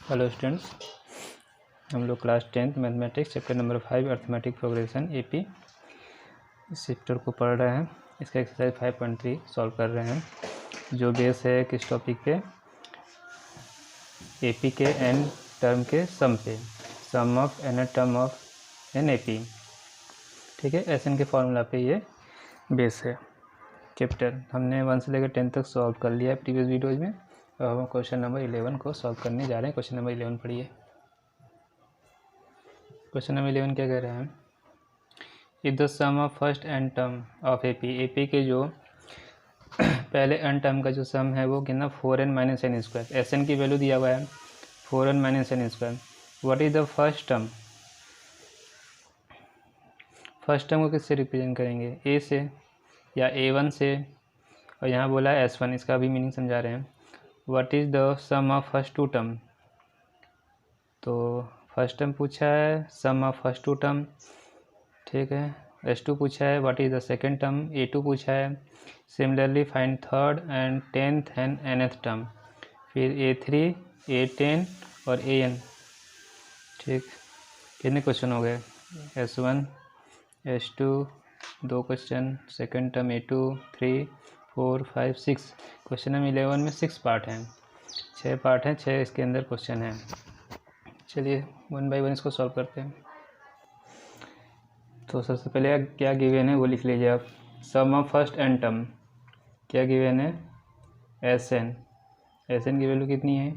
Hello students, हम लोग class 10th mathematics chapter number 5 arithmetic progression AP इस chapter को पढ़ रहे हैं। इसका एक्सरसाइज 5.3 सॉल्व कर रहे हैं, जो बेस है किस टॉपिक पे, एपी के एन टर्म के सम पे, sum of n term of n AP. ठीक है, एस एन के फॉर्मूला पे ये बेस है। चैप्टर हमने 1 से लेकर 10 तक सॉल्व कर लिया है प्रीवियस वीडियोज़ में। अब हम क्वेश्चन नंबर 11 को सॉल्व करने जा रहे हैं। क्वेश्चन नंबर 11 पढ़िए। क्वेश्चन नंबर 11 क्या कह रहे हैं? If the sum of first n term of AP के जो पहले एन टर्म का जो सम है वो कितना 4n minus n square. S n की वैल्यू दिया हुआ है 4n minus n square. What is the first term? First term को किससे रिप्रेजेंट करेंगे? ए से या A1 से, और यहाँ बोला है S1। इसका भी मीनिंग समझा रहे हैं। What is the sum of first two term? तो फर्स्ट टर्म पूछा है, sum of first two term, ठीक है। S2 पूछा है, what is the second term? A2 पूछा है। Similarly find third and 10th and nth term. फिर A3, A10 और AN। ठीक, कितने क्वेश्चन हो गए? S1, S2 2 question, second term A2 3 4 5 6। Question number 11 में 6 पार्ट हैं, 6 पार्ट हैं, 6 इसके अंदर क्वेश्चन हैं। चलिए 1 बाई 1 इसको सॉल्व करते हैं। तो सबसे पहले क्या गिवन है वो लिख लीजिए आप। सम ऑफ फर्स्ट एन टर्म क्या गिवन है? एस एन की वैल्यू कितनी है?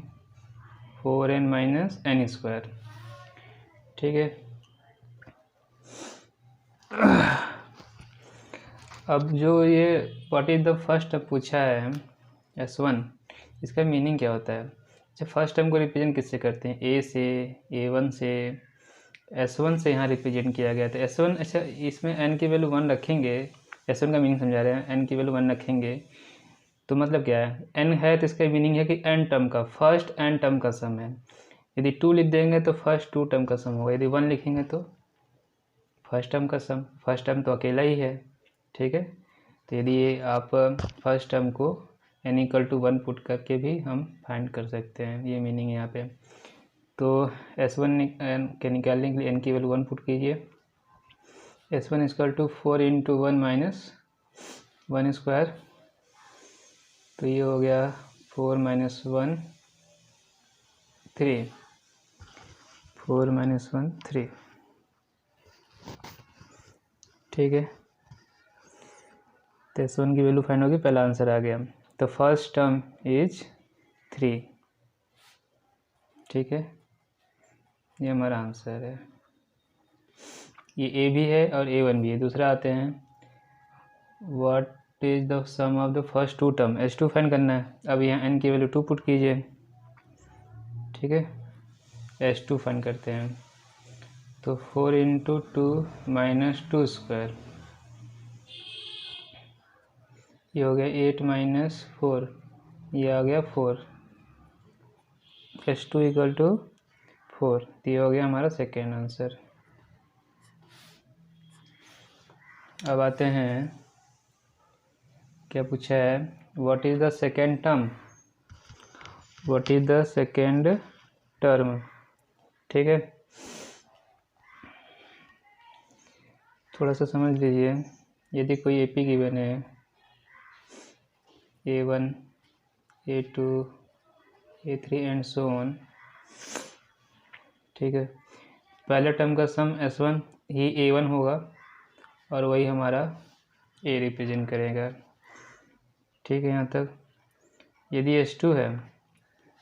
4n minus n square. ठीक है, अब जो ये what is the first term पूछा है S1, इसका मीनिंग क्या होता है? अच्छा, फर्स्ट टर्म को रिप्रेजेंट किससे करते हैं? ए से, A1 से, S1 से यहाँ रिप्रेजेंट किया गया था। S1, अच्छा इसमें n की वैल्यू 1 रखेंगे। S1 का मीनिंग समझा रहे हैं। n की वैल्यू 1 रखेंगे तो मतलब क्या है? n है तो इसका मीनिंग है कि n टर्म का, फर्स्ट n टर्म का सम है। यदि 2 लिख देंगे तो फर्स्ट 2 टर्म का सम होगा। यदि 1 लिखेंगे तो फर्स्ट टर्म का सम। फर्स्ट टर्म तो अकेला ही है, ठीक है। तो यदि आप फर्स्ट टर्म को n = 1 पुट करके भी हम फाइंड कर सकते हैं, ये मीनिंग है यहाँ पे। तो S1 के निकालने के लिए n की वैल्यू 1 पुट कीजिए। S1 = 4 × 1 माइनस 1 स्क्वायर, तो ये हो गया 4 - 1 3, 4 - 1 3। ठीक है, तो S1 की वैल्यू फाइंड होगी, पहला आंसर आ गया। तो फर्स्ट टर्म इज 3। ठीक है, ये हमारा आंसर है। ये A भी है और A1 भी है। दूसरा आते हैं, what is the sum of the first two term? S2 find करना है। अब यहाँ n की वैल्यू 2 पुट कीजिए, ठीक है। S2 फाइंड करते हैं, तो 4 × 2 - 2 स्क्वायर, ये हो गया 8 - 4, ये आ गया 4। S2 = 4, तो ये हो गया हमारा सेकेंड आंसर। अब आते हैं, क्या पूछा है? What is the second term? What is the second term? ठीक है, थोड़ा सा समझ लीजिए। यदि कोई एपी गिवन है, A1, A2, A3 and so on, ठीक है। पहले टर्म का सम S1 ही A1 होगा और वही हमारा A रिप्रेजेंट करेगा। ठीक है, यहाँ तक। यदि S2 है,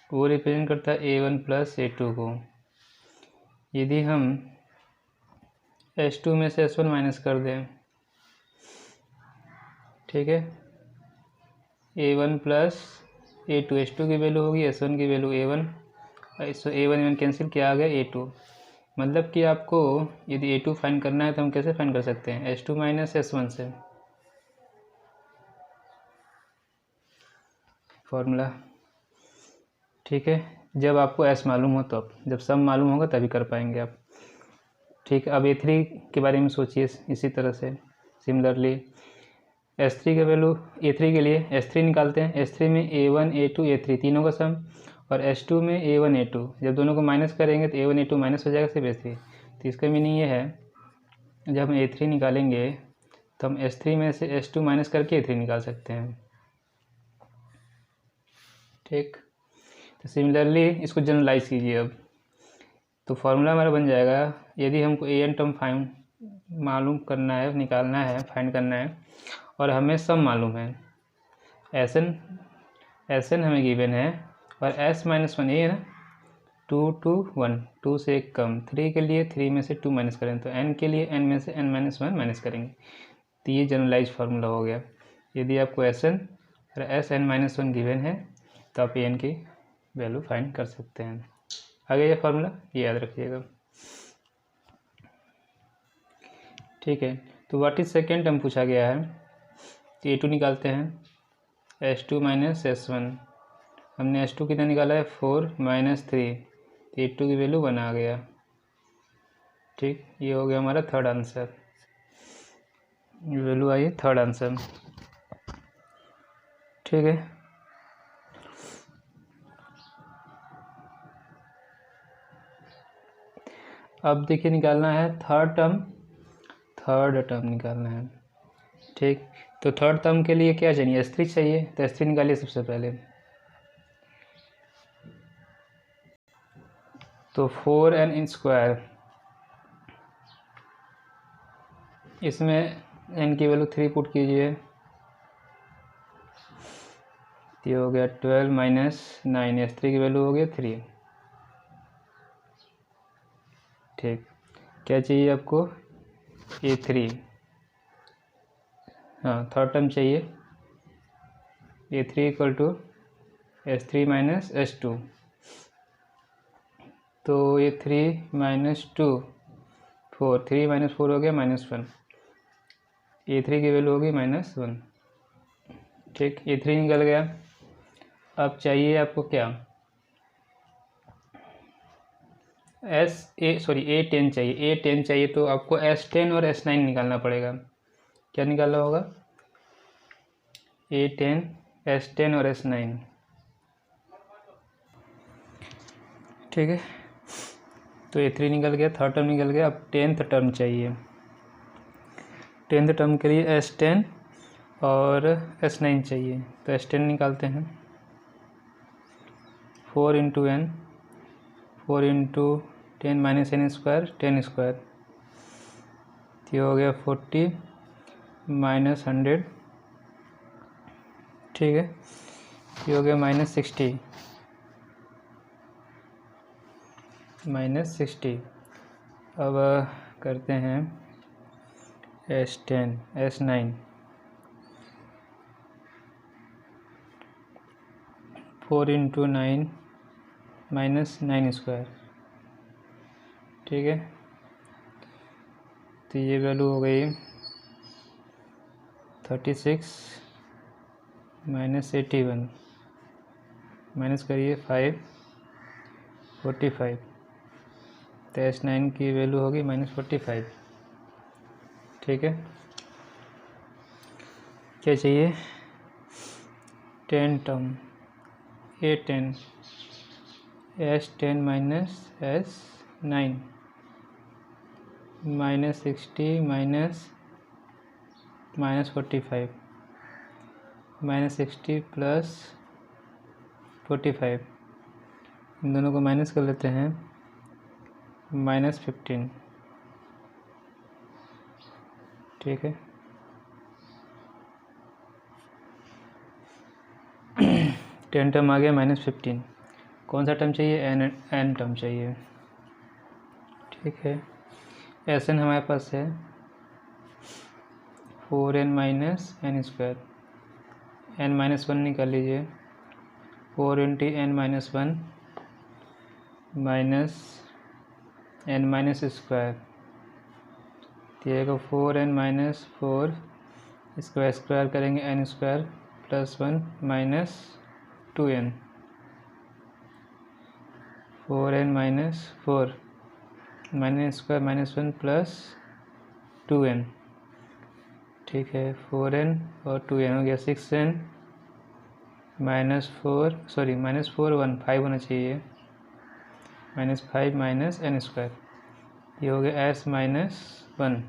वो रिप्रेजेंट करता है A1 + A2 को। यदि हम S2 में से S1 माइनस कर दें, ठीक है, A1 + A2, S2 की वैल्यू होगी, S1 की वैल्यू A1, A1 कैंसिल किया, आ गया A2। मतलब कि आपको यदि A2 फाइंड करना है तो हम कैसे फाइंड कर सकते हैं? S2 - S1 से फॉर्मूला, ठीक है। जब आपको S मालूम हो तब, जब सम मालूम होगा तभी कर पाएंगे आप। ठीक है, अब A3 के बारे में सोचिए इसी तरह से। सिमिलरली S3 के वैल्यू, A3 के लिए S3 निकालते हैं। S3 में A1, A2, A3 तीनों का सम, और S2 में A1 A2, जब दोनों को माइनस करेंगे तो A1 A2 माइनस हो जाएगा, सिर्फ S3। तो इसका मीनिंग ये है, जब हम A3 निकालेंगे तो हम S3 में से S2 माइनस करके A3 निकाल सकते हैं। ठीक, तो सिमिलरली इसको जनरलाइज कीजिए अब। तो फार्मूला हमारा बन जाएगा, यदि हमको an टर्म मालूम करना है, निकालना है, फाइंड करना है, और हमें सम मालूम है, Sn हमें गिवन है, और S-1 ये है ना, 2 to 1, 2 से एक कम, 3 के लिए 3 में से 2 माइनस करें तो n के लिए n में से n-1 माइनस करेंगे। तो ये जनरलाइज फार्मूला हो गया। यदि आपको Sn और Sn-1 गिवन है तो आप n की वैल्यू फाइंड कर सकते हैं। आगे ये फार्मूला ये याद रखिएगा। ठीक है, तो व्हाट इज सेकेंड टर्म पूछा गया है, तो A2 निकालते हैं, S2 माइनस S1, हमने S2 कितना निकाला है 4 माइनस 3, तो A2 की वैल्यू 1 आ गया। ठीक, ये हो गया हमारा थर्ड आंसर, वैल्यू आई थर्ड आंसर। ठीक है, अब देखिए निकालना है थर्ड टर्म निकालना है। ठीक, तो थर्ड टर्म के लिए क्या चाहिए, S3 चाहिए, तो S3 निकालिए सबसे पहले। तो 4n², इसमें n की वैल्यू 3 पुट कीजिए, ये हो गया 12 माइनस 9, S3 की वैल्यू हो गया 3। ठीक, क्या चाहिए आपको, A3, हाँ थर्ड टर्म चाहिए, A3 equal to S3 minus S2, तो A3 माइनस 2, 4, 3 माइनस 4 हो गया -1, A3 की वैल्यू होगी -1। ठीक, A3 निकल गया। अब चाहिए आपको क्या, A10 चाहिए, A10 चाहिए, तो आपको S10 और S9 निकालना पड़ेगा। क्या निकालना होगा, A10, S10 और S9। ठीक है, तो A3 निकल गया, थर्ड टर्म निकल गया। अब 10th टर्म चाहिए, 10th टर्म के लिए S10 और S9 चाहिए, तो S10 निकालते हैं, 4 into n, 4 into 10 minus n², 10², ये हो गया 40 माइनस 100। ठीक है, ये हो गया -60, -60। अब करते हैं S10, S9, 4 इंटू 9 माइनस 9²। ठीक है, तो ये वैल्यू हो गई 36 माइनस 81, माइनस करिए 5, 45, तो S9 की वैल्यू होगी -45। ठीक है, क्या चाहिए, 10 term, A10, S10 minus S9, -60 minus -45, -60 plus 45, इन दोनों को माइनस कर लेते हैं, -15। ठीक है, 10 टर्म आ गया -15। कौन सा टर्म चाहिए, n टर्म चाहिए। ठीक है, Sn हमारे पास है 4n माइनस n², n-1 निकाल लीजिए, 4 इंटू n-1 माइनस n-², ये 4n माइनस 4, स्क्वायर करेंगे n² plus 1 minus 2n, 4n minus 4 -² -1 plus 2n। ठीक है, 4n और 2n हो गया 6n -4 1 5 होना चाहिए, -5 माइनस एन स्क्वायर, ये हो गया s-1।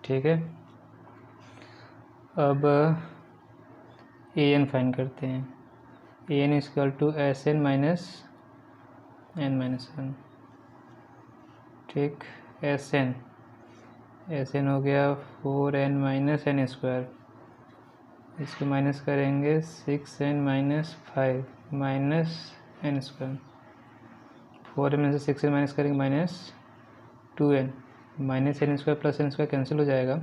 ठीक है, अब an फाइंड करते हैं। an equal to Sn minus n-1। ठीक, Sn हो गया 4n माइनस एन स्क्वायर, इसको माइनस करेंगे 6n minus 5 minus n square, 4n में से 6n माइनस करेंगे -2n, minus n square plus n square cancel हो जाएगा,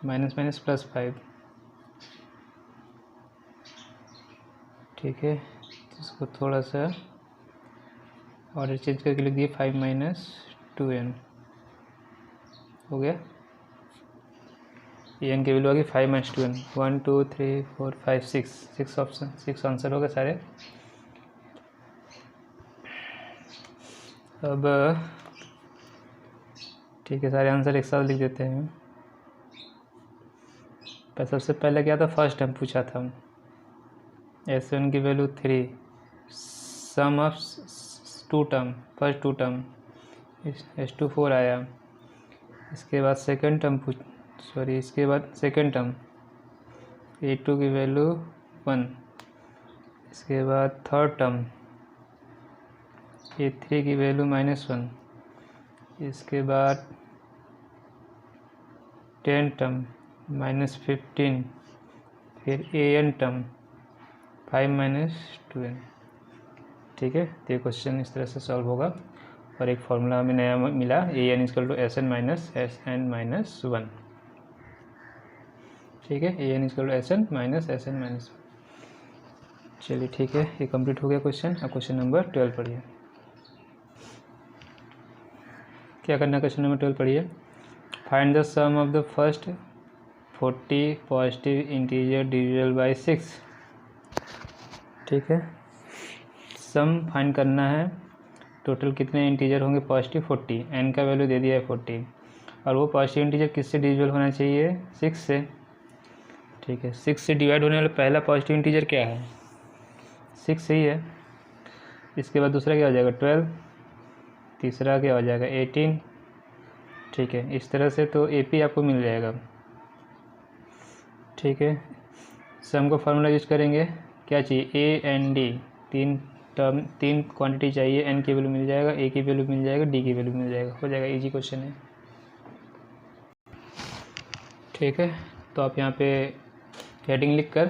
माइनस माइनस प्लस 5। ठीक है, इसको थोड़ा सा ऑर्डर चेंज करके लिख दिए, 5 माइनस 2n हो गया। एन की वैल्यू आ गई 5 माइनस 2n, 1 2 3 4 5 6 ऑप्शन 6 आंसर हो गए सारे। अब ठीक है, सारे आंसर एक साथ लिख देते हैं। पर सबसे पहले क्या था, फर्स्ट टर्म पूछा था, S1 की value 3, sum of 2 term, first 2 term S2 4 आया। इसके बाद सेकंड टर्म इसके बाद सेकंड टर्म A2 की वैल्यू 1। इसके बाद थर्ड टर्म A3 की वैल्यू -1। इसके बाद 10 टर्म -15, फिर an टर्म 5 माइनस 2n। ठीक है, तो ये क्वेश्चन इस तरह से सॉल्व होगा। और एक फार्मूला हमें नया मिला, an equal to Sn minus Sn-1। ठीक है, an equal to Sn minus Sn-1। चलिए ठीक है, ये कंप्लीट हो गया क्वेश्चन। अब क्वेश्चन नंबर 12 पढ़िए। क्या करना है, क्वेश्चन नंबर 12 पढ़िए। Find the sum of the first 40 positive integer divisible by 6। ठीक है, सम फाइंड करना है, टोटल कितने इंटीजर होंगे पॉजिटिव 40, n का वैल्यू दे दिया है 40, और वो पॉजिटिव इंटीजर किससे डिविजिबल होना चाहिए, 6 से। ठीक है, 6 से डिवाइड होने वाला पहला पॉजिटिव इंटीजर क्या है, 6 ही है। इसके बाद दूसरा क्या हो जाएगा 12, तीसरा क्या हो जाएगा 18। ठीक है, इस तरह से तो AP आपको मिल जाएगा। ठीक है, सम को फार्मूला यूज करेंगे, क्या चाहिए A and D, तीन क्वांटिटी चाहिए, n की वैल्यू मिल जाएगा, A की वैल्यू मिल जाएगा, D की वैल्यू मिल जाएगा, हो जाएगा, इजी क्वेश्चन है। ठीक है, तो आप यहाँ पे हेडिंग लिख कर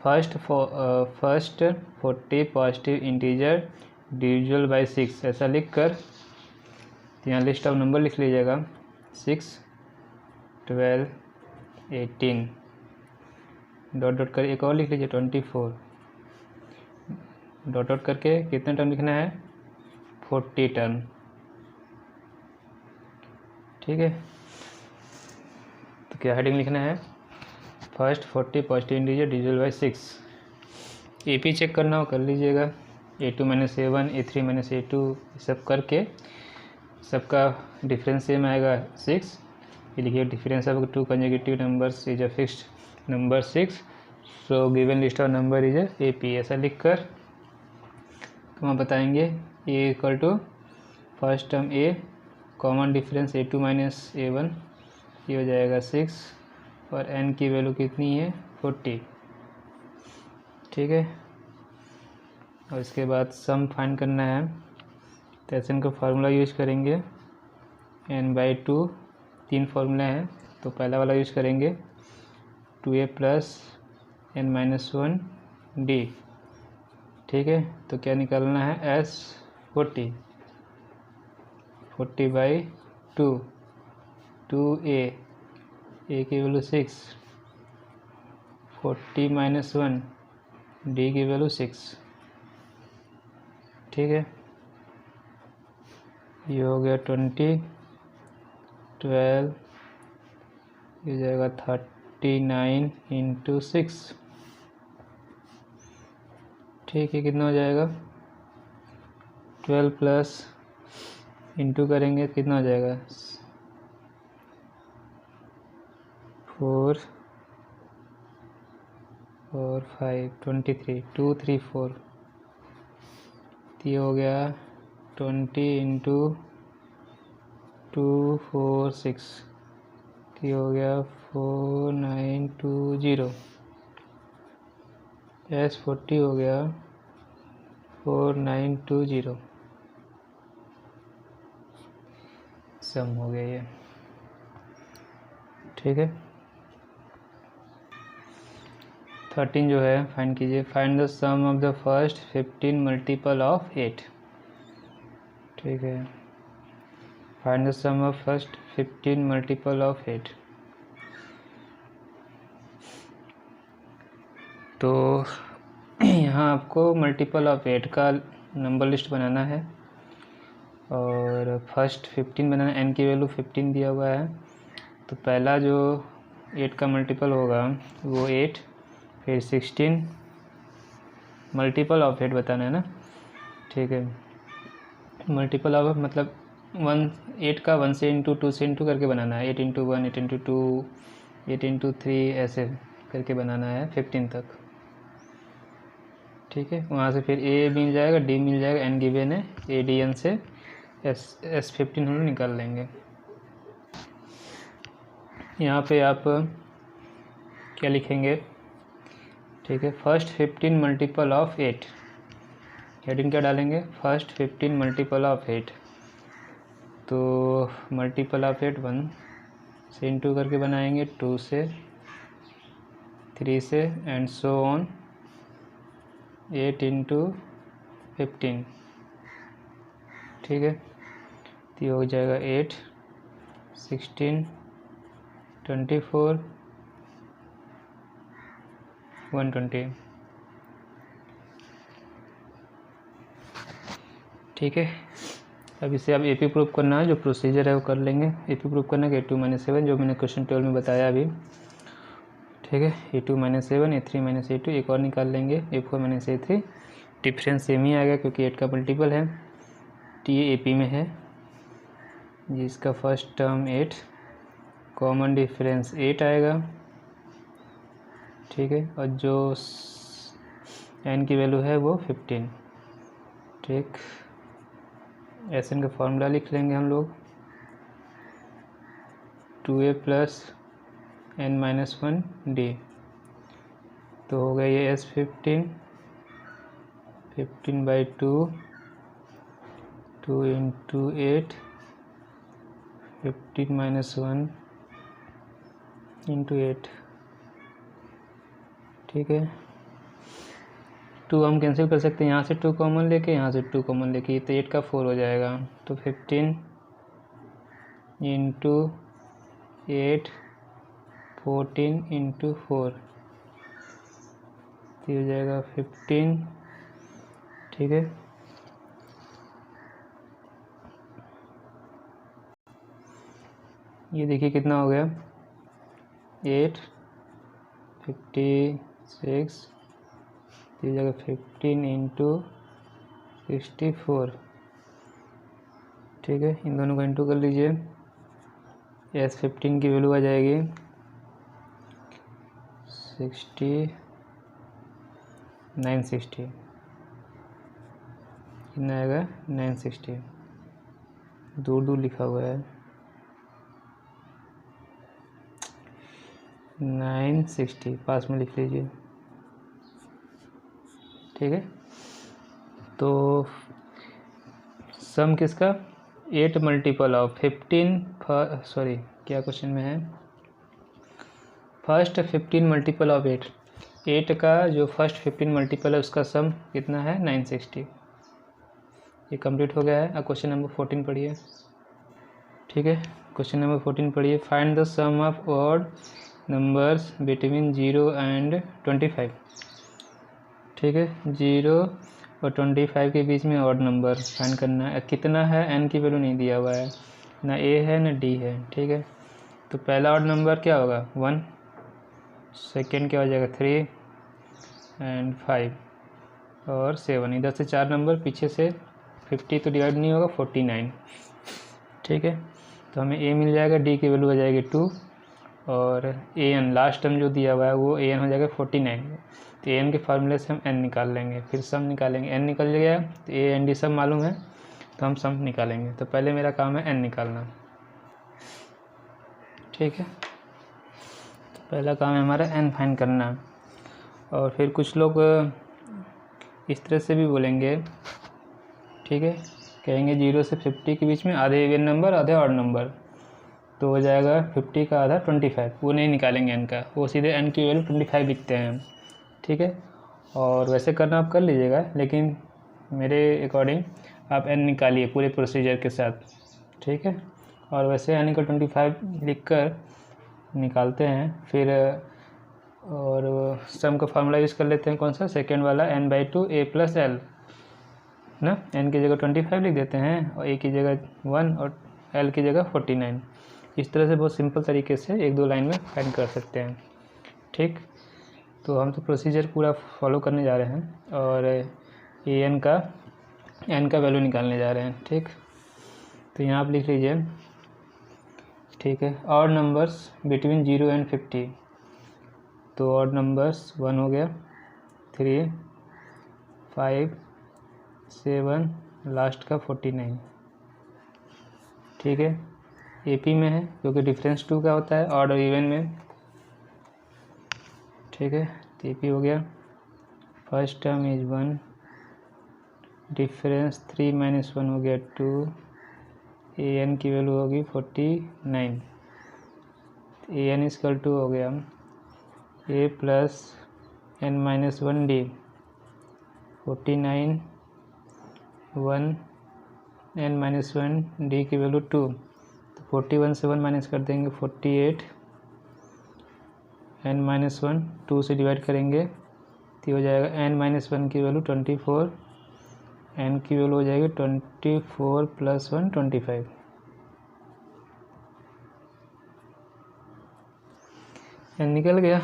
first 40 positive integer divisible by 6 ऐसा लिख कर यहाँ लिस्ट ऑफ नंबर लिख लीजिएगा, 6 12 18 डॉट डॉट कर एक और लिख लीजिए 24 डॉट डॉट करके कितने टर्म लिखना है 40 टर्म। ठीक है, तो क्या हेडिंग लिखना है, first 40 positive integer divisible by 6। AP check करना हो कर लीजिएगा, A2 minus A1 A3 minus A2 सब करके सबका डिफरेंस सेम आएगा 6। ये लिखिए difference of 2 consecutive numbers is a fixed number 6, so given list of number is AP। ऐसा लिख कर तो हम बताएंगे A equal to first term A common difference A2 minus A1, ये हो जाएगा 6, और n की वैल्यू कितनी है 40। ठीक है, और इसके बाद सम फाइंड करना है, तो Sn का फार्मूला यूज करेंगे n/2, 3 फार्मूला हैं, तो पहला वाला यूज करेंगे 2a प्लस n-1d। ठीक है, तो क्या निकालना है S 40 बाई 2a की वैल्यू 6, 40 माइनस 1 d की वैल्यू 6। ठीक है, ये हो गया 20 12, ये जाएगा 39 इंटू 6। ठीक है, कितना हो जाएगा 12 प्लस इंटू करेंगे कितना हो जाएगा 4 4 5 23 2 3 4, तो ये हो गया 20 इंटू 2 4 6, तो ये हो गया 4920। S40 हो गया 4920, सम हो गया ये। ठीक है, 13 जो है फाइंड कीजिए। Find the sum of the first 15 multiple of 8। ठीक है, find the sum of first 15 multiple of 8। तो यहाँ आपको मल्टीपल ऑफ 8 का नंबर लिस्ट बनाना है और फर्स्ट 15 बनाना। n की वैल्यू 15 दिया हुआ है, तो पहला जो 8 का मल्टीपल होगा वो 8, फिर 16 मल्टीपल ऑफ 8 बताना है ना। ठीक है, मल्टीपल ऑफ मतलब 8 का 1 से इंटू 2 से इंटू करके बनाना है। 8 इंटू 1, 8 इंटू 2, 8 इंटू 3 ऐसे करके बनाना है 15 तक। ठीक है, वहाँ से फिर a मिल जाएगा, d मिल जाएगा, n गिवन है, a d n से S15 हम लोग निकाल लेंगे। यहाँ पे आप क्या लिखेंगे? ठीक है, फर्स्ट 15 मल्टीपल ऑफ 8, हेडिंग क्या डालेंगे? First 15 multiple of 8। तो मल्टीपल ऑफ 8 1 से इंटू करके बनाएंगे, 2 से, 3 से, एंड सो ऑन 8 इंटू 15। ठीक है, तो ये हो जाएगा 8, 16, 24, 120। ठीक है, अब इसे अब AP प्रूफ करना है, जो प्रोसीजर है वो कर लेंगे। AP प्रूफ करना है कि A2 - 7 जो मैंने क्वेश्चन 12 में बताया अभी। ठीक है, A2 - 7, A3 - A2, एक और निकाल लेंगे, A4 - A3। डिफरेंस सेम ही आएगा क्योंकि 8 का मल्टीपल है, तो ये AP में है जिसका फर्स्ट टर्म 8, कॉमन डिफरेंस 8 आएगा। ठीक है, और जो n की वैल्यू है वो 15। ठीक, SN का फॉर्मूला लिख लेंगे हम लोग, 2a + n - 1 d। तो हो गया ये S15, 15/2, 2 इंटू 8, 15 - 1 इंटू 8। ठीक है, 2 हम कैंसिल कर सकते हैं, यहाँ से 2 कॉमन लेके, यहाँ से 2 कॉमन लेके, तो 8 का 4 हो जाएगा। तो 15 इंटू 8, 14 इंटू 4, तो हो जाएगा 15। ठीक है, ये देखिए कितना हो गया, 8, 56, तो जगह 15 इंटू 64। ठीक है, इन दोनों को इंटू कर लीजिए, S15 की वैल्यू आ जाएगी 960। कितना आएगा? 960। दूर दूर लिखा हुआ है, 960 पास में लिख लीजिए। ठीक है, तो सम किसका? 8 मल्टीपल ऑफ 15, सॉरी क्या क्वेश्चन में है, फर्स्ट 15 मल्टीपल ऑफ 8 का जो फर्स्ट 15 मल्टीपल है उसका सम कितना है? 960। ये कंप्लीट हो गया है। अब क्वेश्चन नंबर 14 पढ़िए। ठीक है, क्वेश्चन नंबर 14 पढ़िए। Find the sum of odd numbers between 0 and 25। ठीक है, 0 और 25 के बीच में ऑड नंबर फाइंड करना है। कितना है? n की वैल्यू नहीं दिया हुआ है, ना a है ना d है। ठीक है, तो पहला ऑड नंबर क्या होगा? 1, सेकेंड क्या हो जाएगा? 3 एंड 5 और 7। इधर से 4 नंबर पीछे से 50 तो डिवाइड नहीं होगा, 49। ठीक है, तो हमें a मिल जाएगा, d की वैल्यू आ जाएगी 2 और ए एन लास्ट टर्म जो दिया हुआ है वो ए एन हो जाएगा 49। तो ए एन के फार्मूले से हम एन निकाल लेंगे, फिर सम निकालेंगे, एन निकल गया तो ए एन डी सम मालूम है तो हम सम निकालेंगे। तो पहले मेरा काम है एन निकालना, ठीक है। तो पहला काम है हमारा एन फाइंड करना। और फिर कुछ लोग इस तरह से भी बोलेंगे, ठीक है, कहेंगे 0 से 50 के बीच में आधे इवन नंबर आधे ऑड नंबर, तो हो जाएगा 50 का आधा 25। वो नहीं निकालेंगे एन का, वो सीधे एन की वैल्यू 25 लिखते हैं, ठीक है। और वैसे करना आप कर लीजिएगा, लेकिन मेरे अकॉर्डिंग आप एन निकालिए पूरे प्रोसीजर के साथ, ठीक है। और वैसे एन का 25 लिख कर निकालते हैं। फिर और सम का फार्मूला यूज़ कर लेते हैं, कौन सा, सेकेंड वाला, n/2 a + l ना। n की जगह 25 लिख देते हैं और a की जगह 1 और l की जगह 49। इस तरह से बहुत सिंपल तरीके से 1-2 लाइन में फाइंड कर सकते हैं, ठीक। तो हम तो प्रोसीजर पूरा फॉलो करने जा रहे हैं और एन का वैल्यू निकालने जा रहे हैं, ठीक। तो यहाँ आप लिख लीजिए, ठीक है, ऑड नंबर्स बिटवीन 0 and 50। तो ऑड नंबर्स 1 हो गया, 3, 5, 7, लास्ट का 49, ठीक है। एपी में है क्योंकि डिफरेंस 2 का होता है ऑड और इवन में, ठीक है। तो एपी हो गया, फर्स्ट टर्म इज 1, डिफरेंस 3 - 1 हो गया 2, ए एन की वैल्यू होगी 49। ए एन इक्वल टू हो गया a + n-1 d, 49 1 n-1 d की वैल्यू 2। तो 41 से 1 माइनस कर देंगे 48, n-1 2 से डिवाइड करेंगे तो हो जाएगा n-1 की वैल्यू 24, n की वैल्यू हो जाएगी 24 + 1 25। n निकल गया।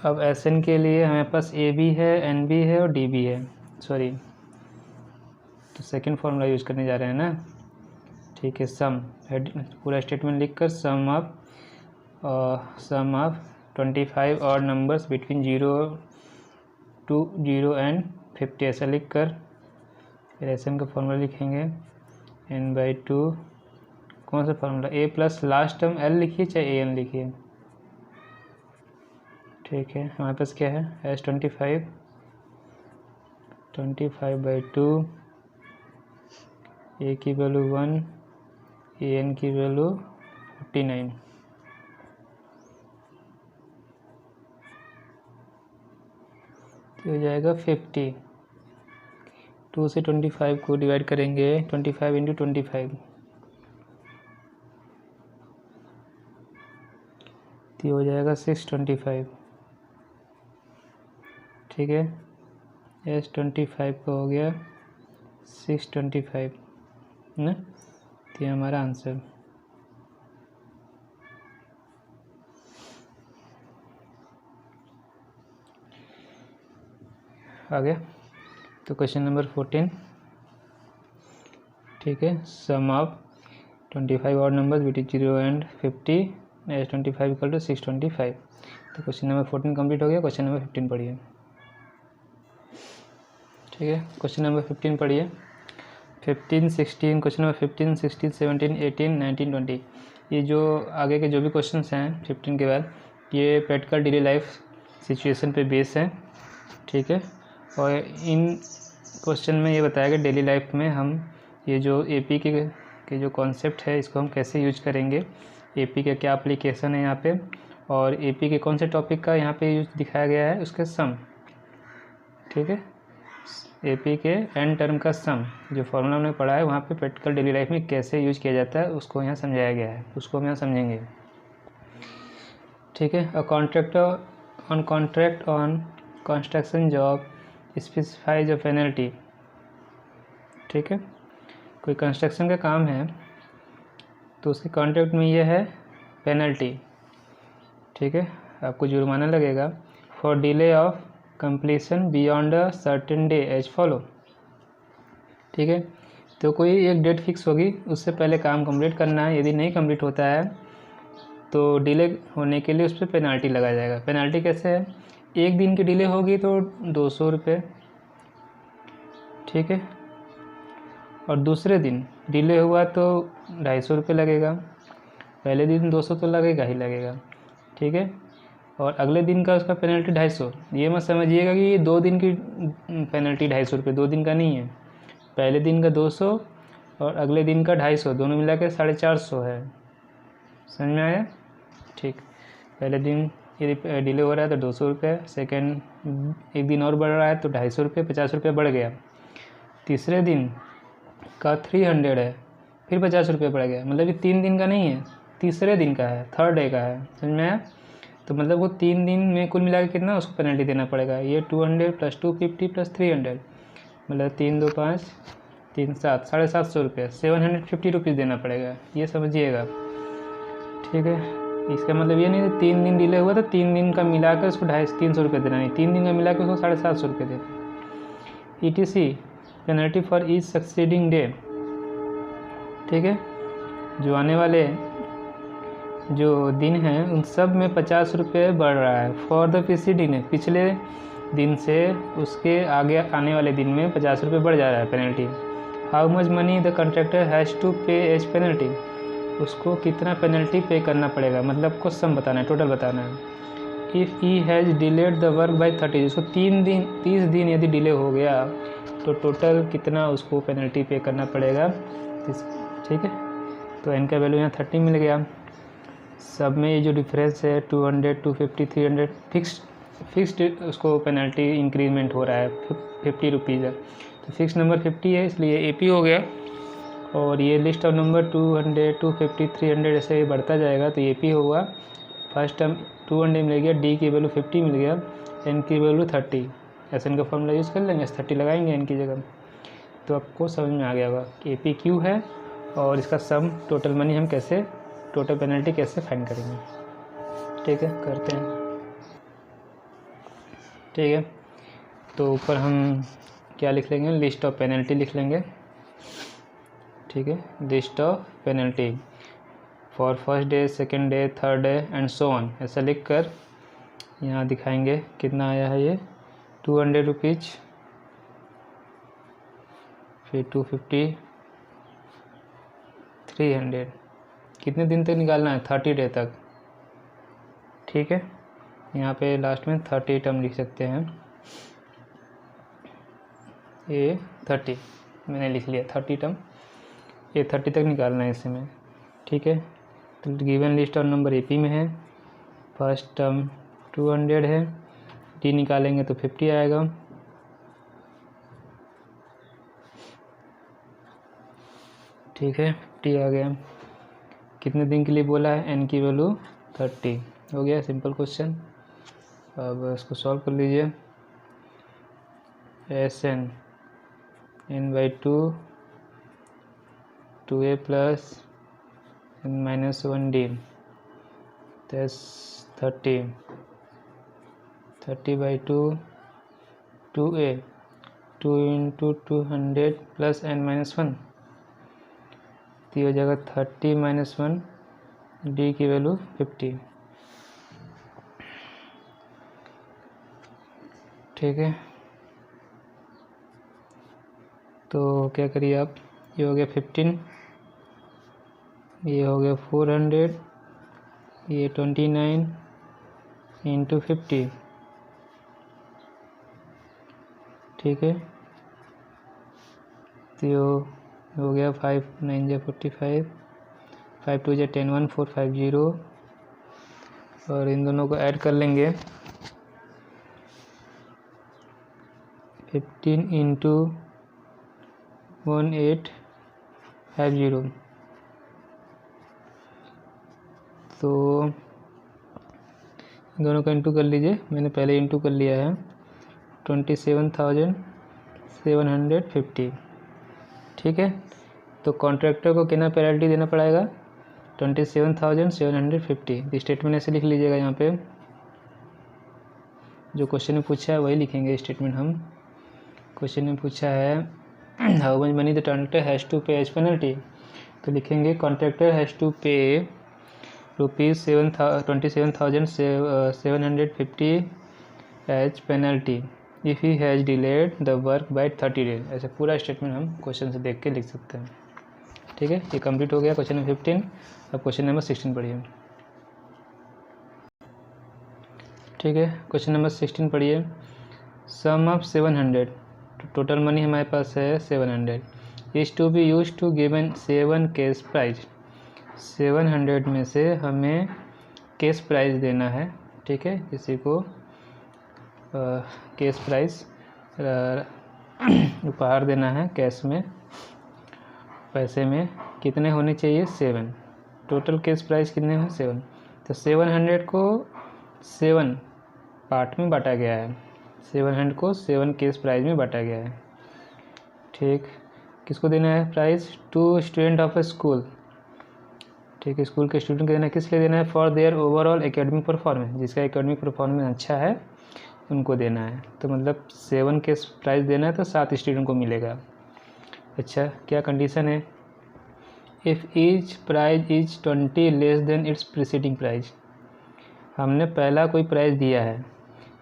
अब एस एन के लिए हमारे पास ए भी है, एन भी है और डी भी है, सॉरी, तो सेकंड फार्मूला यूज़ करने जा रहे हैं ना, ठीक है। सम पूरा स्टेटमेंट लिखकर sum of 25 odd numbers between 0 and 50 ऐसा लिख कर फिर एस एन का फार्मूला लिखेंगे n/2, कौन सा formula, a + last term l लिखिए चाहे ए एन लिखिए, ठीक है। हमारे पास क्या है, एस 25/2 ए की वैल्यू 1, ए एन की वैल्यू 49। तो हो जाएगा 50। 2 से 25 को डिवाइड करेंगे, 25 × 25 तो हो जाएगा 625, ठीक है। एस 25 का हो गया 625 ना, तो ये हमारा आंसर। आ गया। तो क्वेश्चन नंबर 14, ठीक है, sum of 25 odd numbers between 0 and 50 S 25 = 625। तो क्वेश्चन नंबर 14 कंप्लीट हो गया। क्वेश्चन नंबर 15 पढ़िए, ठीक है। क्वेश्चन नंबर 15 पढ़िए, 15, 16, क्वेश्चन नंबर 15, 16, 17, 18, 19, 20। ये जो आगे के जो भी क्वेश्चन हैं 15 के बाद, ये प्रैक्टिकल डेली लाइफ सिचुएशन पे बेस है, ठीक है। और इन क्वेश्चन में ये बताया गया डेली लाइफ में हम ये जो एपी के जो कॉन्सेप्ट है इसको हम कैसे यूज करेंगे, एपी का क्या एप्लीकेशन है यहाँ पे, और एपी के कौन से टॉपिक का यहाँ पे यूज दिखाया गया है उसके सम, ठीक है। एपी के एन टर्म का सम जो फॉर्मूला हमने पढ़ा है वहाँ पे प्रैक्टिकल डेली लाइफ में कैसे यूज किया जाता है उसको यहाँ समझाया गया है, उसको हम यहाँ समझेंगे, ठीक है। A contract on construction job specifies a penalty, ठीक है। कोई कंस्ट्रक्शन का काम है तो उसके कॉन्ट्रैक्ट में ये है पेनल्टी, ठीक है, आपको जुर्माना लगेगा for delay of completion beyond a certain day as follow, ठीक है। तो कोई एक डेट फिक्स होगी, उससे पहले काम कंप्लीट करना है, यदि नहीं कंप्लीट होता है तो डिले होने के लिए उस पर पेनाल्टी लगाया जाएगा। पेनाल्टी कैसे है, 1 दिन की डिले होगी तो 200 रुपये, ठीक है, और दूसरे दिन डिले हुआ तो 250 रुपये लगेगा। पहले दिन 200 तो लगेगा ही लगेगा, ठीक है, और अगले दिन का उसका पेनल्टी 250। ये मत समझिएगा कि ये 2 दिन की पेनल्टी 250 रुपये, 2 दिन का नहीं है। पहले दिन का 200 और अगले दिन का 250, दोनों मिला के 450 है। समझ में आया? ठीक, पहले दिन यदि डिले हो रहा है तो 200 रुपये, सेकेंड 1 दिन और बढ़ रहा है तो 250 रुपये, 50 रुपये बढ़ गया। तीसरे दिन का 300 है, फिर 50 रुपये बढ़ गया। मतलब कि 3 दिन का नहीं है, तीसरे दिन का है, थर्ड डे का है। समझ में आया? तो मतलब वो 3 दिन में कुल मिला के कितना उसको पेनल्टी देना पड़ेगा। ये 200 + 250 + 300, मतलब 3 2 5 3 7, 750 रुपये, 750 रुपीज़ देना पड़ेगा। ये समझिएगा, ठीक है। इसका मतलब ये नहीं 3 दिन डिले हुआ तो 3 दिन का मिला कर उसको 250-300 रुपये देना, नहीं, 3 दिन का मिला कर उसको 750 रुपये देना। ETC penalty for each succeeding day, ठीक है। जो आने वाले जो दिन हैं उन सब में 50 रुपये बढ़ रहा है। फॉर द प्रीसीडिंग डे, पिछले दिन से उसके आगे आने वाले दिन में 50 रुपये बढ़ जा रहा है penalty. How much money the contractor has to pay as penalty, उसको कितना पेनल्टी पे करना पड़ेगा, मतलब को सम बताना है, टोटल बताना है। If he has delayed the work by 30, उसको 30 दिन यदि डिले हो गया तो टोटल कितना उसको पेनल्टी पे करना पड़ेगा, ठीक है। तो n का वैल्यू यहाँ 30 मिल गया। सब में ये जो डिफरेंस है 200, 250, 300 फिक्स्ड उसको पेनल्टी इंक्रीमेंट हो रहा है, 50 रुपीज़ है। तो फिक्स नंबर 50 है, इसलिए AP हो गया। और ये लिस्ट ऑफ नंबर 200, 250, 300 ऐसे ही बढ़ता जाएगा तो AP होगा। फर्स्ट टर्म 200 मिल गया, D की वैल्यू 50 मिल गया, N की वैल्यू 30। SN का फॉर्मूला यूज़ कर लेंगे, 30 लगाएंगे N की जगह। तो आपको समझ में आ गया होगा कि AP क्यों है और इसका सम टोटल मनी हम कैसे, टोटल पेनल्टी कैसे फाइंड करेंगे। ठीक है, करते हैं। ठीक है, तो ऊपर हम क्या लिख लेंगे, लिस्ट ऑफ पेनल्टी लिख लेंगे। ठीक है, list of penalty for first day, second day, third day and so on, ऐसा लिख कर यहाँ दिखाएंगे कितना आया है। ये 200 रुपीज़, फिर 250, 300। कितने दिन तक निकालना है, 30 डे तक। ठीक है, यहाँ पे लास्ट में 30 टर्म लिख सकते हैं। ये 30 मैंने लिख लिया, 30 टर्म, ये 30 तक निकालना है इसमें। ठीक है, तो गिवन लिस्ट और नंबर AP में है। फर्स्ट टर्म 200 है, D निकालेंगे तो 50 आएगा। ठीक है, 50 आ गया। कितने दिन के लिए बोला है, N की वैल्यू 30 हो गया। Simple question. अब इसको सॉल्व कर लीजिए। SN N/2 2A + N-1D, that's 30/2 2A, 2 × 200 + N-1, तो हो जाएगा 30 - 1, D की वैल्यू 50। ठीक है, तो क्या करिए आप, ये हो गया 15, ये हो गया 400, ये 29 × 50। ठीक है, तो हो गया 5 9 × 45, 5 2 × 10 1450, और इन दोनों को ऐड कर लेंगे। 15 × 1850, तो दोनों का इंटू कर लीजिए, मैंने पहले इंटू कर लिया है। 27,750। ठीक है, तो कॉन्ट्रैक्टर को कितना पेनल्टी देना पड़ेगा, 27,750। स्टेटमेंट ऐसे लिख लीजिएगा, यहाँ पे जो क्वेश्चन में पूछा है वही लिखेंगे स्टेटमेंट हम। क्वेश्चन में पूछा है how much money the contractor has to pay as penalty, तो लिखेंगे contractor has to pay ₹27,750 as penalty if he has delayed the work by 30 days. ऐसे पूरा स्टेटमेंट हम क्वेश्चन से देख के लिख सकते हैं। ठीक है, ये कंप्लीट हो गया क्वेश्चन नंबर 15। अब क्वेश्चन नंबर 16 पढ़िए। ठीक है, क्वेश्चन नंबर 16 पढ़िए। सम ऑफ 700, टोटल मनी हमारे पास है 700, is to be used to given 7 cash prize. 700 में से हमें कैश प्राइज देना है। ठीक है, किसी को कैश प्राइज उपहार देना है कैश में, पैसे में। कितने होने चाहिए? 7। टोटल कैश प्राइस कितने हैं? 7। तो 700 को 7 पार्ट में बांटा गया है। 700 को 7 कैश प्राइज में बांटा गया है। ठीक, किसको देना है prize? To student of a school. ठीक है, स्कूल के स्टूडेंट को देना है। किस लिए देना है? For their overall academic performance, जिसका एकेडमिक परफॉर्मेंस अच्छा है उनको देना है। तो मतलब 7 कैश प्राइस देना है तो 7 स्टूडेंट को मिलेगा। अच्छा, क्या कंडीशन है? If each prize is 20 less than its preceding prize. हमने पहला कोई प्राइस दिया है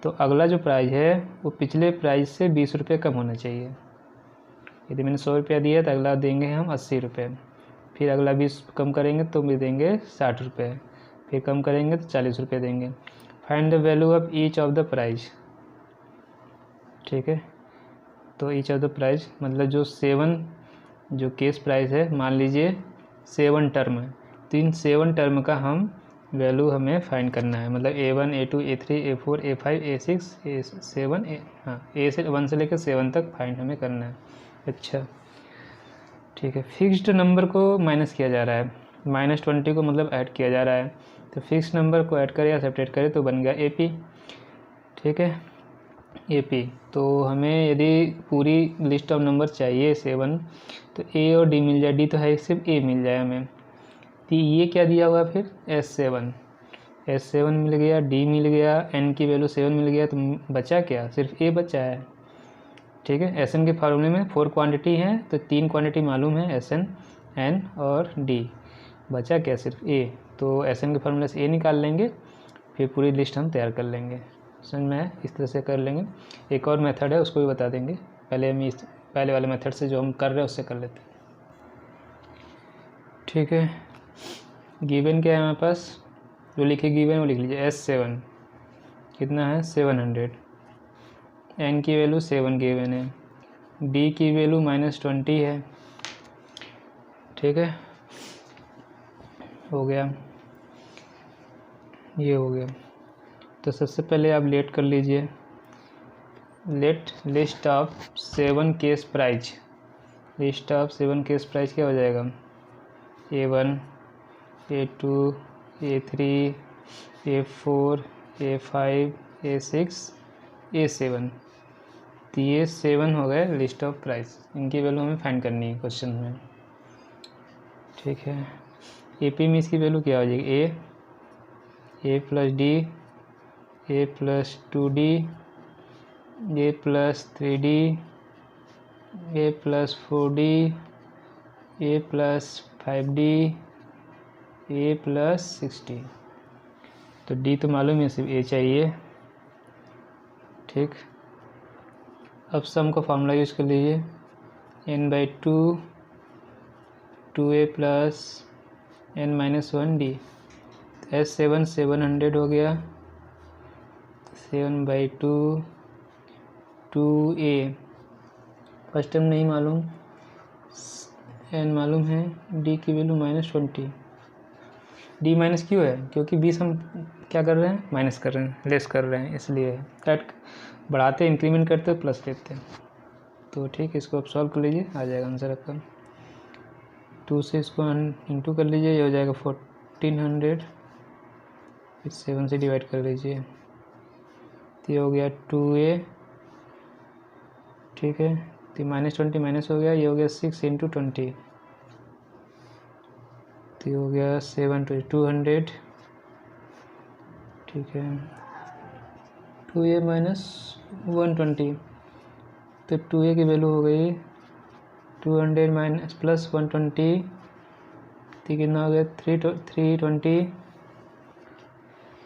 तो अगला जो प्राइस है वो पिछले प्राइस से 20 रुपये कम होना चाहिए। यदि मैंने 100 रुपया दिया तो अगला देंगे हम 80 रुपये, फिर अगला 20 कम करेंगे तो भी देंगे 60 रुपये, फिर कम करेंगे तो 40 रुपये देंगे। Find the value of each of the prize. ठीक है, तो ईच ऑफ द प्राइज मतलब जो 7 जो केस प्राइस है, मान लीजिए 7 टर्म है, तो इन 7 टर्म का हम वैल्यू हमें फाइंड करना है। मतलब A1 A2 A3 A4 A5 A6 A7 A से 1 से लेकर 7 तक फाइंड हमें करना है। अच्छा, ठीक है, फिक्स्ड नंबर को माइनस किया जा रहा है, -20 को मतलब ऐड किया जा रहा है। तो फिक्स्ड नंबर को ऐड करें या सेपरेट करें तो बन गया AP। ठीक है, AP। तो हमें यदि पूरी लिस्ट ऑफ नंबर चाहिए 7, तो A और D मिल जाए। D तो है, सिर्फ A मिल जाए हमें। तो ये क्या दिया हुआ फिर? S7 मिल गया, D मिल गया, N की वैल्यू 7 मिल गया, तो बचा क्या? सिर्फ A बचा है। ठीक है, SN के फार्मूले में 4 क्वांटिटी हैं तो 3 क्वांटिटी मालूम है, SN, N और D। बचा क्या? सिर्फ A। तो SN के फार्मूले से A निकाल लेंगे, फिर पूरी लिस्ट हम तैयार कर लेंगे। समझ में आया? इस तरह से कर लेंगे। एक और मेथड है, उसको भी बता देंगे। पहले हम इस पहले वाले मेथड से जो हम कर रहे हैं उससे कर लेते हैं। ठीक है, गिवन क्या है हमारे पास? जो लिखे गिवन वो लिख लीजिए। S7 कितना है? 700। N की वैल्यू 7 गिवन है, D की वैल्यू -20 है। ठीक है, हो गया, ये हो गया। तो सबसे पहले आप लेट कर लीजिए। Let list of 7 cash prize. List of 7 cash prize क्या हो जाएगा? A1 A2 A3 A4 A5 A6 A7। तो ये 7 हो गए लिस्ट ऑफ प्राइस। इनकी वैल्यू हमें फाइंड करनी है क्वेश्चन में। ठीक है, AP में इसकी वैल्यू क्या हो जाएगी? A plus D, A plus 2D, A plus 3D, A plus 4D, A plus 5D, A plus 6D। तो D तो मालूम है, सिर्फ A चाहिए। ठीक, अब सम का फार्मूला यूज़ कर लीजिए। n/2 2A plus n-1D। S7 700 हो गया, 7/2 2A। फर्स्ट टर्म नहीं मालूम, n मालूम है, D की वैल्यू -20। D माइनस क्यों है? क्योंकि 20 हम क्या कर रहे हैं? माइनस कर रहे हैं, लेस कर रहे हैं, इसलिए ऐड बढ़ाते इंक्रीमेंट करते प्लस लेते हैं। तो ठीक है, इसको आप सॉल्व कर लीजिए, आ जाएगा आंसर आपका। 2 से इसको इंटू कर लीजिए, ये हो जाएगा 1400, फिर 7 से डिवाइड कर लीजिए, तो ये हो गया 2A। ठीक है, तो -20 माइनस हो गया, ये हो गया 6 × 20, तो ये हो गया 7 × 200। ठीक है, 2A - 120, तो 2A की वैल्यू हो गई 200 प्लस 120, तो कितना हो गया 320।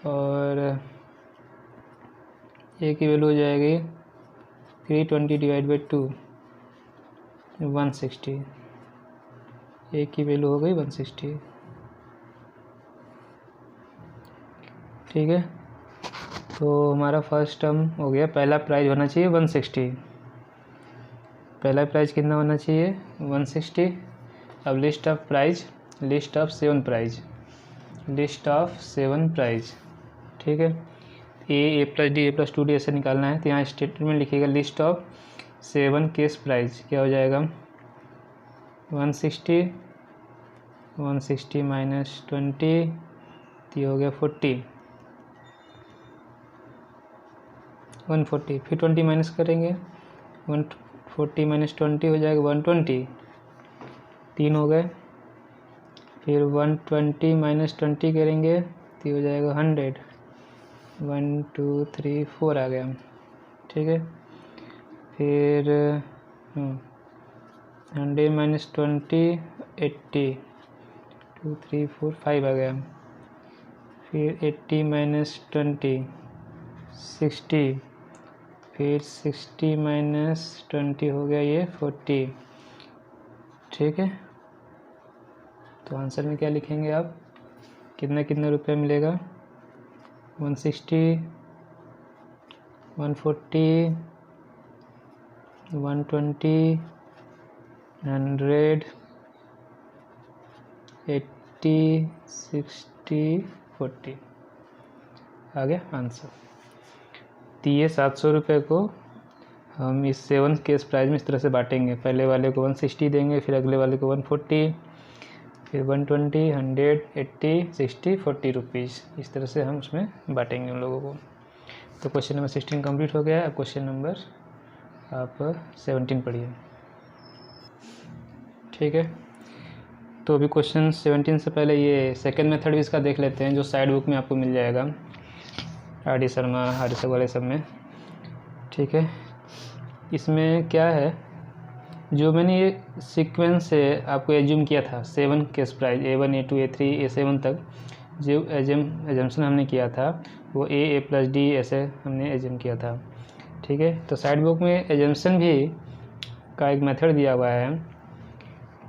और ए की वैल्यू हो जाएगी 320 डिवाइड बाई 2 160। ए की वैल्यू हो गई 160। ठीक है, तो हमारा फर्स्ट टर्म हो गया। पहला प्राइज होना चाहिए 160। पहला प्राइज कितना होना चाहिए 160। अब list of prize, list of 7 prize, list of 7 prize. ठीक है, a plus d, a plus 2डी ऐसे निकालना है। तो यहाँ स्टेटमेंट लिखिएगा लिस्ट ऑफ 7 केस प्राइज। क्या हो जाएगा 160 माइनस 20, तो हो गया 40 140। फिर 20 माइनस करेंगे, 140 माइनस 20 हो जाएगा 120, 3 हो गए। फिर 120 माइनस 20 करेंगे तो हो जाएगा 100, 1 2 3 4 आ गया। ठीक है, फिर 100 माइनस 20 80, 2 3 4 5 आ गया। फिर 80 माइनस 20 60, फिर 60 माइनस 20 हो गया ये 40। ठीक है, तो आंसर में क्या लिखेंगे आप, कितना कितना रुपये मिलेगा 160 140 120 100 80 60 40 आ गया आंसर। तो ये 700 रुपये को हम इस 7 केस प्राइज में इस तरह से बांटेंगे। पहले वाले को 160 देंगे, फिर अगले वाले को 140, फिर 120 100 80 60 40 रुपीज़। इस तरह से हम उसमें बांटेंगे उन लोगों को। तो क्वेश्चन नंबर 16 कंप्लीट हो गया है। अब क्वेश्चन नंबर आप 17 पढ़िए। ठीक है, तो अभी क्वेश्चन 17 से पहले ये सेकंड मेथड भी इसका देख लेते हैं, जो साइड बुक में आपको मिल जाएगा आर.डी. शर्मा, आर.डी. वाले सब में। ठीक है, इसमें क्या है, जो मैंने ये सीक्वेंस से आपको एज्यूम किया था 7 cash prize A1 A2 A3 A7 तक, जो एजम्पशन हमने किया था वो ए प्लस डी ऐसे हमने एज्यूम किया था। ठीक है, तो साइड बुक में एजम्पशन भी का एक मेथड दिया हुआ है।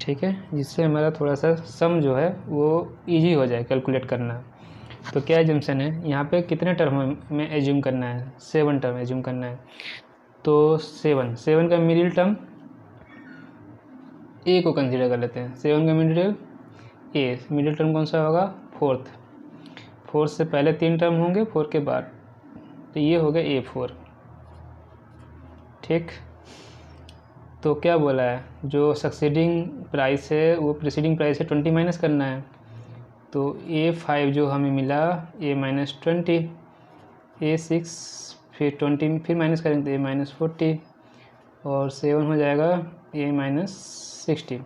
ठीक है, जिससे हमारा थोड़ा सा सम जो है वो इजी हो जाए कैलकुलेट करना। तो क्या एजम्पशन है, यहाँ पे कितने टर्म में एज्यूम करना है, 7 टर्म एज्यूम करना है। तो 7 का मिडिल टर्म ए को कंसीडर कर लेते हैं। 7 का मिडिल ए, मिडिल टर्म कौन सा होगा, फोर्थ से पहले 3 टर्म होंगे 4 के बाद, तो ये हो गया A4। ठीक, तो क्या बोला है, जो सक्सीडिंग प्राइस है वो प्रीसीडिंग प्राइस से 20 माइनस करना है। तो A5 जो हमें मिला A माइनस 20, A6 फिर 20 फिर माइनस करेंगे तो A माइनस 40, और 7 हो जाएगा A माइनस 60।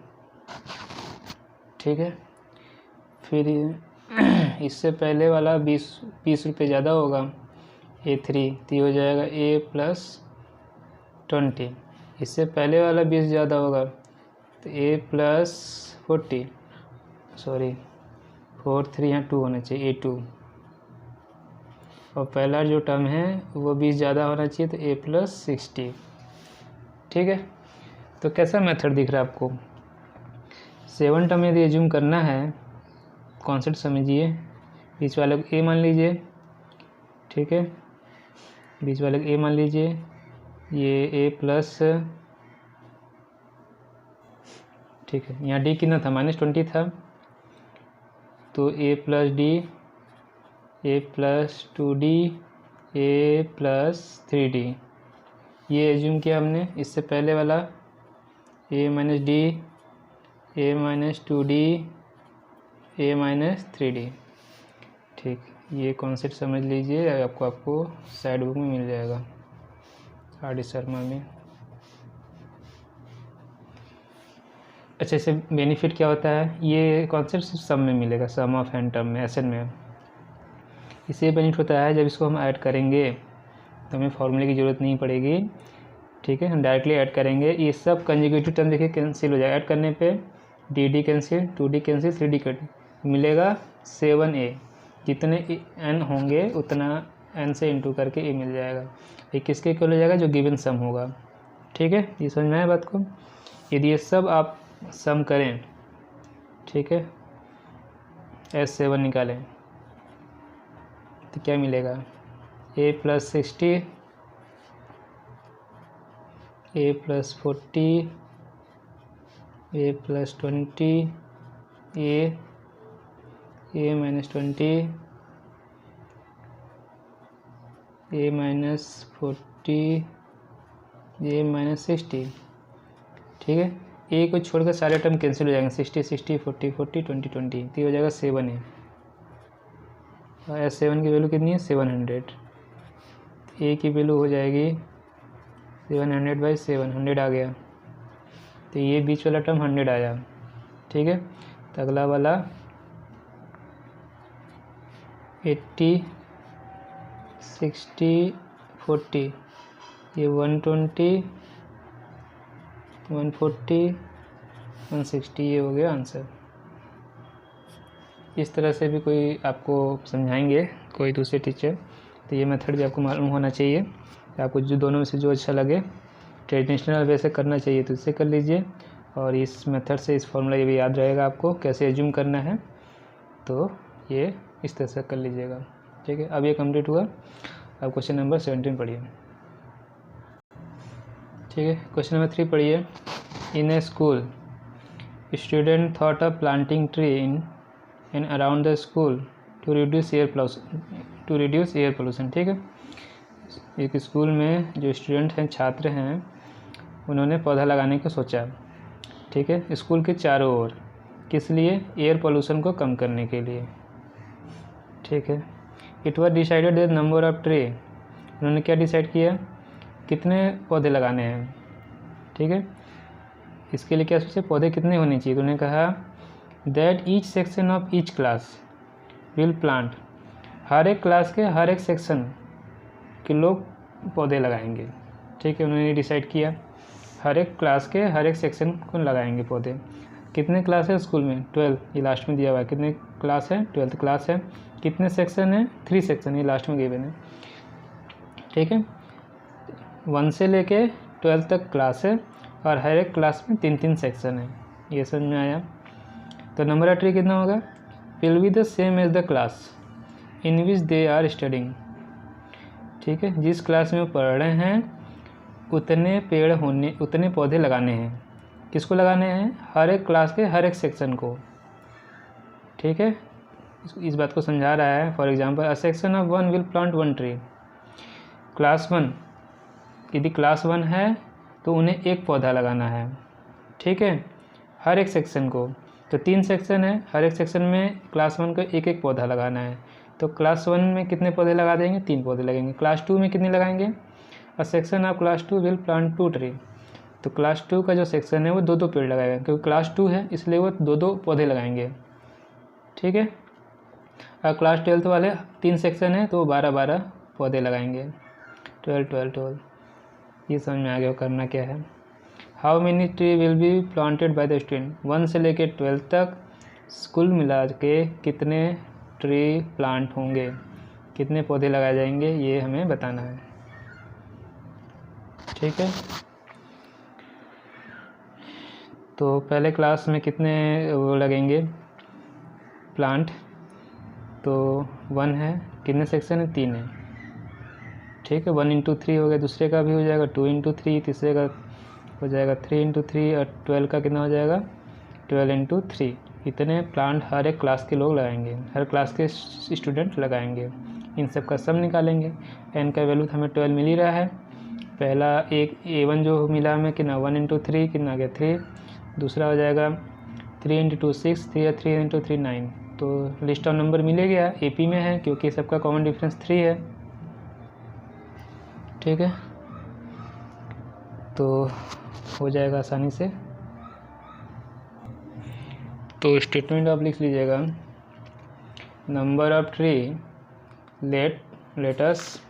ठीक है, फिर इससे पहले वाला 20 रुपये ज़्यादा होगा A3, तो हो जाएगा A प्लस 20। इससे पहले वाला 20 ज़्यादा होगा तो A प्लस 40, सॉरी 4 3 यहाँ 2 होना चाहिए A2, और पहला जो टर्म है वो 20 ज़्यादा होना चाहिए तो A प्लस 60। ठीक है, तो कैसा मेथड दिख रहा है आपको, 7 टर्म यदि एज्यूम करना है, कॉन्सेप्ट समझिए। बीच वाले को A मान लीजिए। ठीक है, बीच वाले को A मान लीजिए, ये A प्लस, ठीक है, यहाँ D कितना था -20 था, तो A plus D, A plus 2D, A plus 3D, ये एज्यूम किया हमने। इससे पहले वाला A minus D, A minus 2D, A minus 3D। ठीक, ये कॉन्सेप्ट समझ लीजिए, आपको साइड बुक में मिल जाएगा आर.डी. शर्मा में। अच्छा, इससे बेनिफिट क्या होता है, ये कॉन्सेप्ट सिर्फ सम में मिलेगा, सम ऑफ एन टर्म में, एसएन में। इससे बेनिफिट होता है जब इसको हम ऐड करेंगे तो हमें फॉर्मूले की ज़रूरत नहीं पड़ेगी। ठीक है, हम डायरेक्टली ऐड करेंगे। ये सब कंजुगेटिव टर्म देखिए कैंसिल हो जाएगा। ऐड करने पे D cancel, 2D cancel, 3D cut, मिलेगा 7A। जितने n होंगे उतना n से इंटू करके a मिल जाएगा। ये किसके इक्वल हो जाएगा? जो गिवन सम होगा। ठीक है, ये समझ में आया बात को? यदि ये सब आप सम करें, ठीक है, S7 निकालें तो क्या मिलेगा? a + 60, a + 40, a + 20, a - 20, a - 40, a - 60। ठीक है, a को छोड़कर सारे टर्म कैंसिल हो जाएंगे, 60 60, 40 40, 20 20, तो ये हो जाएगा 7a। और S7 की वैल्यू कितनी है? 700। a की वैल्यू हो जाएगी 700/7, 100 आ गया, तो ये बीच वाला टर्म 100 आया। ठीक है, तो अगला वाला 80 60 40, ये 120 140 160, ये हो गया आंसर। इस तरह से भी कोई आपको समझाएंगे कोई दूसरे टीचर, तो ये मेथड भी आपको मालूम होना चाहिए। आपको जो दोनों में से जो अच्छा लगे, ट्रेडिशनल वे से करना चाहिए तो इससे कर लीजिए, और इस मेथड से इस फॉर्मूला ये भी याद रहेगा आपको कैसे एज्यूम करना है, तो ये इस तरह से कर लीजिएगा। ठीक है, अब ये कंप्लीट हुआ। अब क्वेश्चन नंबर 17 पढ़िए। ठीक है, क्वेश्चन नंबर 3 पढ़िए। In a school student thought of planting tree in and around the school to reduce air pollution. ठीक है, एक स्कूल में जो स्टूडेंट हैं, छात्र हैं, उन्होंने पौधा लगाने को सोचा। ठीक है, स्कूल के चारों ओर, किस लिए? एयर पोल्यूशन को कम करने के लिए। ठीक है, it was decided the number of tree, उन्होंने क्या डिसाइड किया? कितने पौधे लगाने हैं। ठीक है, इसके लिए क्या सोचे? पौधे कितने होने चाहिए? तो उन्होंने कहा that each section of each class will plant, हर एक क्लास के हर एक सेक्शन के लोग पौधे लगाएंगे। ठीक है, उन्होंने डिसाइड किया हर एक क्लास के हर एक सेक्शन को लगाएंगे पौधे। कितने क्लास है स्कूल में? 12, ये लास्ट में दिया हुआ है। कितने क्लास है? 12th क्लास है। कितने सेक्शन है? 3 सेक्शन, ये लास्ट में गिवन है। ठीक है, 1 से लेके 12 तक क्लास है, और हर एक क्लास में 3-3 सेक्शन है। ये समझ में आया? तो नंबर ऑफ ट्री कितना होगा? Will be the same as the class in which they are studying. ठीक है, जिस क्लास में वो पढ़ रहे हैं उतने पौधे लगाने हैं। किसको लगाने हैं? हर एक क्लास के हर एक सेक्शन को। ठीक है, इस बात को समझा रहा है। For example, a section of 1 will plant 1 tree. Class 1, यदि क्लास 1 है तो उन्हें एक पौधा लगाना है। ठीक है, हर एक सेक्शन को। तो 3 सेक्शन है, हर एक सेक्शन में क्लास 1 को एक एक पौधा लगाना है। तो क्लास 1 में कितने पौधे लगा देंगे? 3 पौधे लगेंगे। क्लास 2 में कितने लगाएंगे? A section of class 2 will plant 2 tree. तो क्लास 2 का जो सेक्शन है वो 2-2 पेड़ लगाएगा, क्योंकि क्लास 2 है इसलिए वो 2-2 पौधे लगाएंगे। ठीक है, और क्लास 12th वाले 3 सेक्शन है तो वो 12-12 पौधे लगाएंगे। 12-12-12। ये समझ में आ गया करना क्या है। How many tree will be planted by the student? 1 से लेकर 12 तक स्कूल मिला के कितने ट्री प्लांट होंगे, कितने पौधे लगाए जाएंगे, ये हमें बताना है। ठीक है, तो पहले क्लास में कितने वो लगेंगे प्लांट? तो 1 है, कितने सेक्शन है? 3 है। ठीक है, 1 × 3 हो गया, दूसरे का भी हो जाएगा 2 × 3, तीसरे का हो जाएगा 3 × 3, और 12 का कितना हो जाएगा? 12 × 3। इतने प्लांट हर एक क्लास के लोग लगाएंगे, हर क्लास के स्टूडेंट लगाएंगे। इन सब का सम निकालेंगे। n का वैल्यू हमें 12 मिल ही रहा है। पहला एक A1 जो मिला हमें कितना? 1 × 3 कितना आ गया? 3। दूसरा हो जाएगा 3 × 2 6, 3 × 3 9। तो लिस्ट ऑफ नंबर मिले गया, AP में है क्योंकि सबका कॉमन डिफरेंस 3 है। ठीक है, तो हो जाएगा आसानी से। तो स्टेटमेंट आप लिख लीजिएगा, number of tree let us.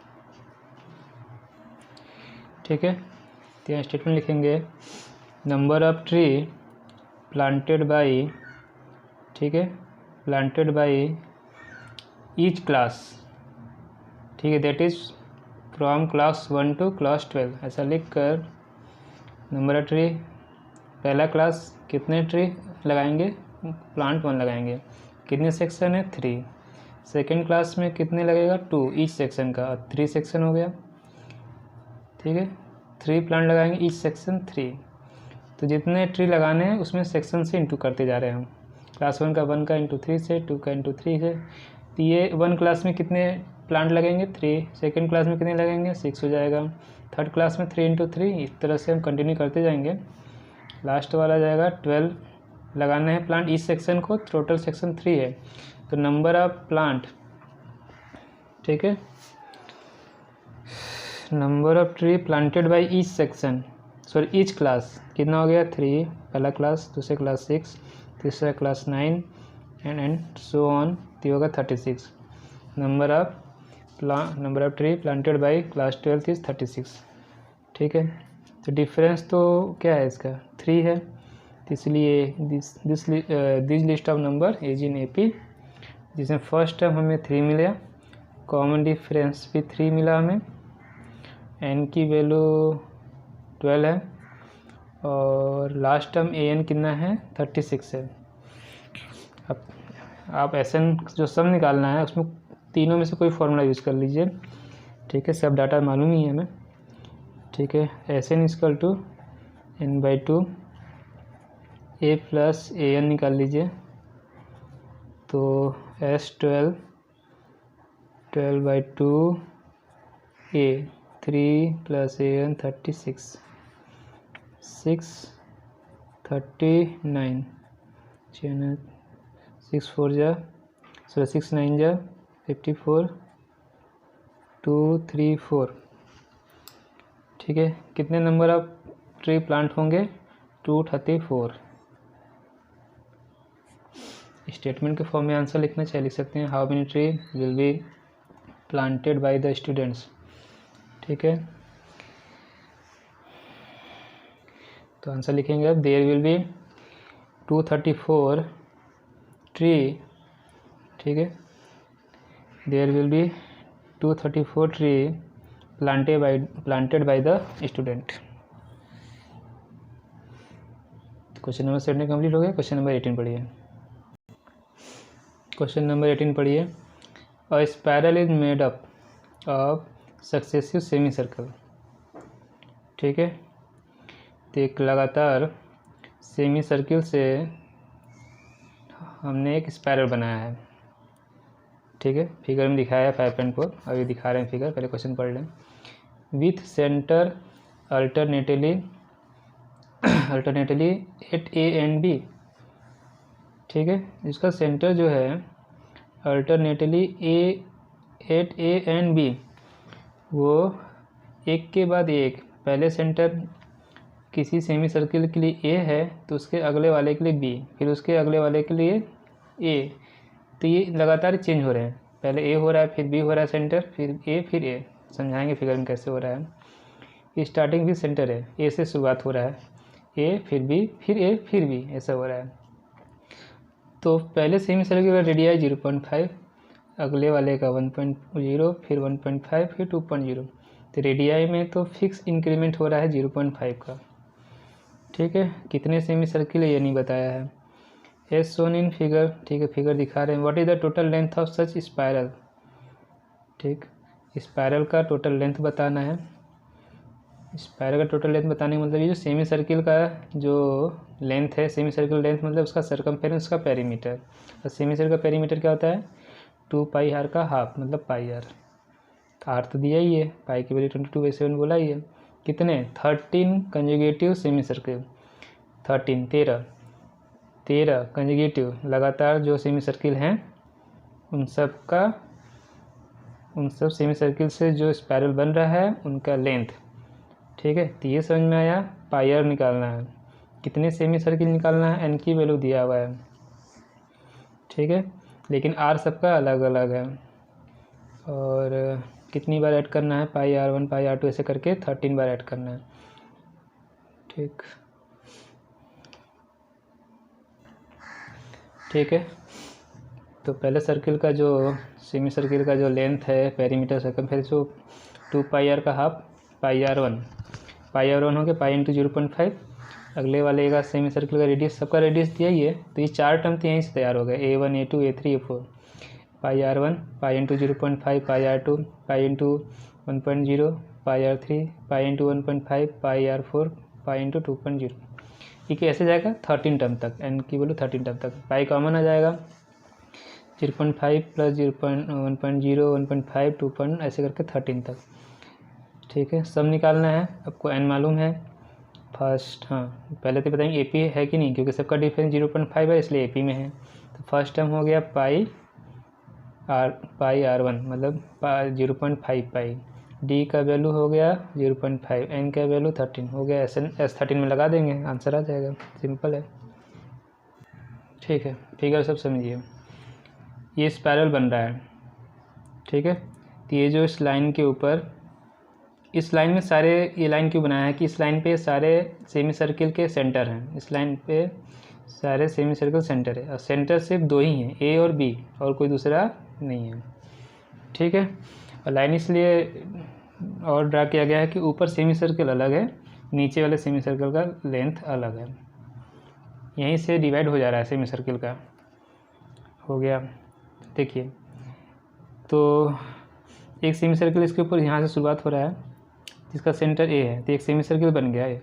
ठीक है, तो यहाँ स्टेटमेंट लिखेंगे number of tree planted by, ठीक है, प्लांटेड बाई ईच क्लास, ठीक है, that is from class 1 to class 12, ऐसा लिख कर नंबर ऑफ ट्री, पहला क्लास कितने ट्री लगाएंगे, प्लांट 1 लगाएंगे, कितने सेक्शन है 3, सेकेंड क्लास में कितने लगेगा 2 ईच सेक्शन का, 3 सेक्शन हो गया, ठीक है, 3 प्लांट लगाएंगे ईच सेक्शन 3, तो जितने ट्री लगाने हैं उसमें सेक्शन से इंटू करते जा रहे हैं हम, क्लास 1 का 1 का इंटू 3 से, 2 का इंटू 3 से, तो ये 1 क्लास में कितने प्लांट लगेंगे 3, सेकेंड क्लास में कितने लगेंगे 6 हो जाएगा, थर्ड क्लास में 3 इंटू 3, इस तरह से हम कंटिन्यू करते जाएंगे, लास्ट वाला जाएगा 12 लगाना है प्लांट ईच सेक्शन को, टोटल सेक्शन 3 है, तो नंबर ऑफ प्लांट, ठीक है, number of tree planted by each section, sorry each class कितना हो गया 3, पहला क्लास, दूसरा क्लास 6, तीसरा क्लास 9 एंड सो ऑन, तो होगा 36, number of tree planted bye class 12 is 36, ठीक है, तो डिफरेंस तो क्या है इसका 3 है, तो इसलिए this list of number is in AP, जिसमें फर्स्ट टर्म हमें 3 मिला, कॉमन डिफरेंस भी 3 मिला हमें, n की वैल्यू 12 है और लास्ट टर्म an कितना है 36 है। अब आप SN जो सम निकालना है उसमें तीनों में से कोई फॉर्मूला यूज़ कर लीजिए, ठीक है, सब डाटा मालूम ही है हमें, ठीक है, SN equal to n/2 a plus an निकाल लीजिए, तो S12 12/2 a 3 प्लस an 36 6 39 6 4 जा 6 9 जा 54 2 3 4, ठीक है, कितने नंबर ऑफ ट्री प्लांट होंगे 234, स्टेटमेंट के फॉर्म में आंसर लिखना चाहिए, लिख सकते हैं how many tree will be planted by the students, ठीक है, तो आंसर लिखेंगे अब देयर विल बी 234 ट्री, ठीक है, there will be 234 tree planted by the student. Question number 17 complete हो गया, क्वेश्चन नंबर 18 पढ़िए, क्वेश्चन नंबर 18 पढ़िए, अ spiral is made up of successive semi circle, ठीक है, तो एक लगातार सेमी सर्किल से हमने एक स्पाइरल बनाया है, ठीक है, फिगर में दिखाया है 5.4, अभी दिखा रहे हैं फिगर, पहले क्वेश्चन पढ़ लें, with centre alternately at A and B, ठीक है, इसका सेंटर जो है alternately at A and B, वो एक के बाद एक, पहले सेंटर किसी सेमी सर्किल के लिए A है तो उसके अगले वाले के लिए B, फिर उसके अगले वाले के लिए A, तो ये लगातार चेंज हो रहे हैं, पहले A हो रहा है फिर B हो रहा है सेंटर, फिर A फिर A, समझाएंगे फिगर में कैसे हो रहा है, स्टार्टिंग भी सेंटर है, A से शुरुआत हो रहा है, A फिर B फिर A फिर B, ऐसा हो रहा है, तो पहले सेमी सर्किल का रेडियाई 0.5, अगले वाले का 1.0, फिर 1.5, फिर 2.0, तो रेडियाई में तो फिक्स इंक्रीमेंट हो रहा है 0.5 का, ठीक है, कितने सेमी सर्किल है ये नहीं बताया है, एज शोन इन फिगर, ठीक है, फिगर दिखा रहे हैं, what is the total length of such spiral, ठीक, स्पायरल का टोटल लेंथ बताना है, स्पायरल का टोटल लेंथ बताने का मतलब ये जो सेमी सर्किल का जो लेंथ है, सेमी सर्किल लेंथ मतलब उसका सरकमफेरेंस, उसका पेरीमीटर, और सेमी सर्किल का पेरीमीटर क्या होता है 2πr का हाफ, मतलब πr, आर तो दिया ही है, पाई की वैल्यू 22/7 बोला ही है, कितने 13 कंजुगेटिव सेमी सर्किल, 13 कंजुगेटिव लगातार जो सेमी सर्किल हैं उन सब सेमी सर्किल से जो स्पायरल बन रहा है उनका लेंथ, ठीक है, तो ये समझ में आया, πr निकालना है, कितने सेमी सर्किल निकालना है, n की वैल्यू दिया हुआ है, ठीक है, लेकिन r सबका अलग अलग है, और कितनी बार ऐड करना है πr1 πr2 ऐसे करके 13 बार ऐड करना है, ठीक है, तो पहले सर्किल का जो सेमी सर्किल का जो लेंथ है पेरीमीटर सर्कमफेरेंस जो 2πr का हाफ πr1 हो गया पाई इंटू 0.5। अगले वाले का सेमी सर्किल का रेडियस, सबका रेडियस दिया ही है, तो ये 4 टर्म तो यहीं से तैयार हो गए a1 a2 a3 a4। πr1 pi into 0.5 πr2 pi into 1.0 πr3 pi into 1.5 πr4 pi into 2.0। ये कैसे जाएगा 13 टर्म तक, एन की वैल्यू 13 टर्म तक। पाई कॉमन आ जाएगा 0.5 प्लस 1.0 1.5 2. ऐसे करके 13 तक। ठीक है, सब निकालना है। आपको एन मालूम है फर्स्ट, हाँ पहले तो बताएंगे एपी है कि नहीं, क्योंकि सबका डिफरेंस 0.5 है इसलिए एपी में है। तो फर्स्ट टर्म हो गया पाई r1 मतलब 0.5 पाई, डी का वैल्यू हो गया 0.5, एन का वैल्यू 13 हो गया। S13 में लगा देंगे, आंसर आ जाएगा, सिंपल है। ठीक है, फिगर सब समझिए। ये स्पाइरल बन रहा है, ठीक है। तो ये जो इस लाइन के ऊपर, इस लाइन में सारे, ये लाइन क्यों बनाया है कि इस लाइन पे सारे सेमी सर्किल के सेंटर हैं, इस लाइन पे सारे सेमी सर्किल सेंटर है, और सेंटर सिर्फ 2 ही हैं, ए और बी, और कोई दूसरा नहीं है। ठीक है, और लाइन इसलिए और ड्रा किया गया है कि ऊपर सेमी सर्किल अलग है, नीचे वाले सेमी सर्किल का लेंथ अलग है, यहीं से डिवाइड हो जा रहा है सेमी सर्किल का। हो गया, देखिए तो एक सेमी सर्किल इसके ऊपर यहाँ से शुरुआत हो रहा है जिसका सेंटर ए है, तो एक सेमी सर्किल बन गया है,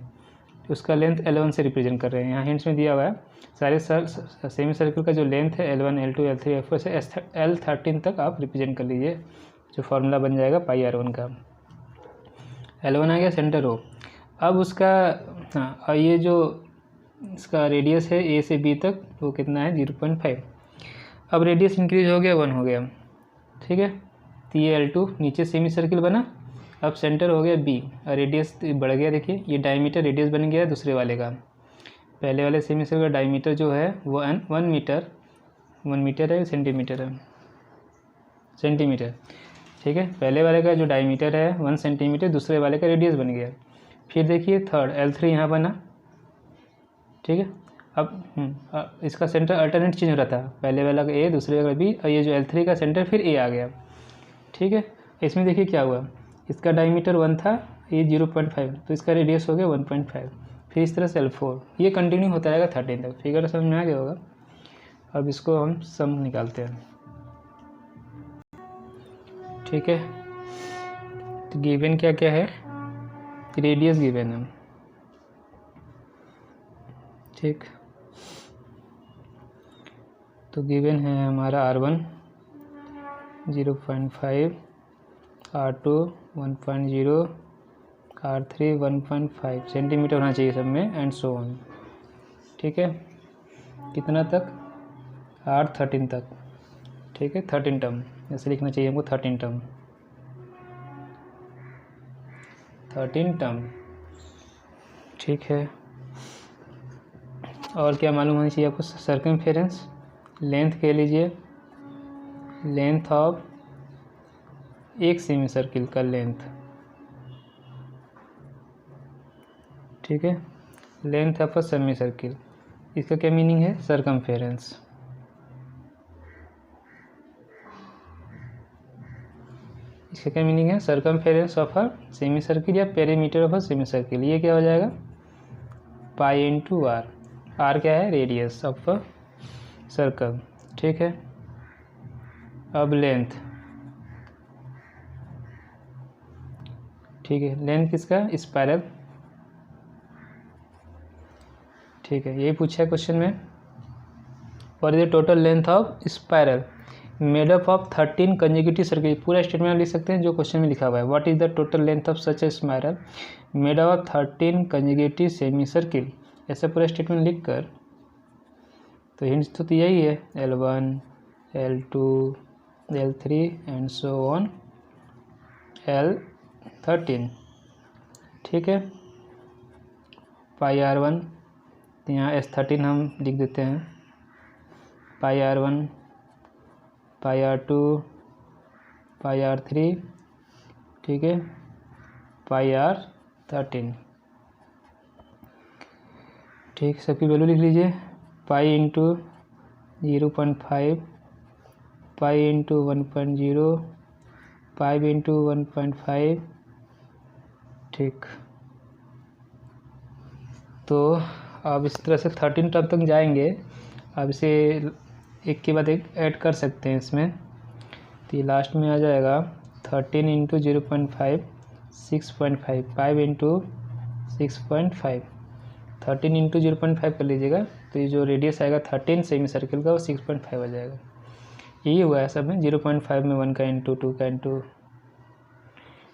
तो उसका लेंथ L1 से रिप्रेजेंट कर रहे हैं। यहाँ हिंट्स में दिया हुआ है सारे सेमी सर्किल का जो लेंथ है L1 L2 L3 L4 से L13 तक आप रिप्रेजेंट कर लीजिए, जो फार्मूला बन जाएगा पाई r1 का। L1 आ गया सेंटर हो। अब उसका, हाँ, और ये जो इसका रेडियस है ए से बी तक, वो कितना है 0.5। अब रेडियस इंक्रीज हो गया 1 हो गया, ठीक है। तो ये L2 नीचे सेमी सर्किल बना, अब सेंटर हो गया बी और रेडियस बढ़ गया। देखिए ये डायमीटर रेडियस बन गया दूसरे वाले का, पहले वाले सेमी सर्किल का डायमीटर जो है वो 1 मीटर है, सेंटीमीटर है, सेंटीमीटर, ठीक है। पहले वाले का जो डायमीटर है 1 सेंटीमीटर, दूसरे वाले का रेडियस बन गया। फिर देखिए थर्ड L3 यहाँ बना, ठीक है। अब इसका सेंटर अल्टरनेट चेंज हो रहा था, पहले वाला का ए, दूसरे वाला बी, और ये जो L3 का सेंटर फिर ए आ गया, ठीक है। इसमें देखिए क्या हुआ, इसका डायमीटर 1 था, ये 0.5, तो इसका रेडियस हो गया 1.5। फिर इस तरह से L4, ये कंटिन्यू होता रहेगा 13 तक। फिगर समझ में आ गया होगा। अब इसको हम सम निकालते हैं, ठीक है। तो गिवन क्या क्या है, रेडियस गिवन है, ठीक। तो गिवन है हमारा r1 0.5, r2 1.0, r3 1.5 सेंटीमीटर होना चाहिए सब में, एंड सो ऑन, ठीक है। कितना तक, R13 तक, ठीक है। 13 टर्म ऐसे लिखना चाहिए हमको, 13 टर्म, 13 टर्म, ठीक है। और क्या मालूम होनी चाहिए आपको, सर्कमफेरेंस, लेंथ कह लीजिए, लेंथ ऑफ एक सेमी सर्किल का लेंथ, ठीक है। Length of a semi circle, इसका क्या मीनिंग है, सर्कमफेरेंस। इसका क्या मीनिंग है, circumference of a semi circle या perimeter of a semi circle. ये क्या हो जाएगा, पाई इंटू आर, आर क्या है, रेडियस ऑफ अ सर्कल, ठीक है। अब लेंथ, ठीक है, लेंथ किसका, स्पाइरल, ठीक है। यही पूछा है क्वेश्चन में, what is the total length of spiral made up of 13 consecutive circle. पूरा स्टेटमेंट लिख सकते हैं जो क्वेश्चन में लिखा हुआ है, what is the total length of such A spiral made up of 13 consecutive semi circle. ऐसा पूरा स्टेटमेंट लिख कर, तो हिंट्स तो यही है, L1 L2 L3 and so on L13, ठीक है। पाई r1, तो यहाँ S13 हम लिख देते हैं, पाई r1 पाई r2 पाई r3, ठीक है, पाई r13, ठीक। सबकी वैल्यू लिख लीजिए, pi into 0.5 pi into 1.0, 5 into 1.5। ठीक, तो अब इस तरह से 13 टर्म तक जाएंगे। अब इसे एक के बाद एक ऐड कर सकते हैं इसमें, तो ये लास्ट में आ जाएगा 13 इंटू 0.5 6.5, 5 इंटू 6.5, 13 इंटू 0.5 कर लीजिएगा, तो ये जो रेडियस आएगा 13 सेमी सर्किल का वो 6.5 आ जाएगा। यही हुआ है सब में। 0.5 में 1 का इंटू 2 का इंटू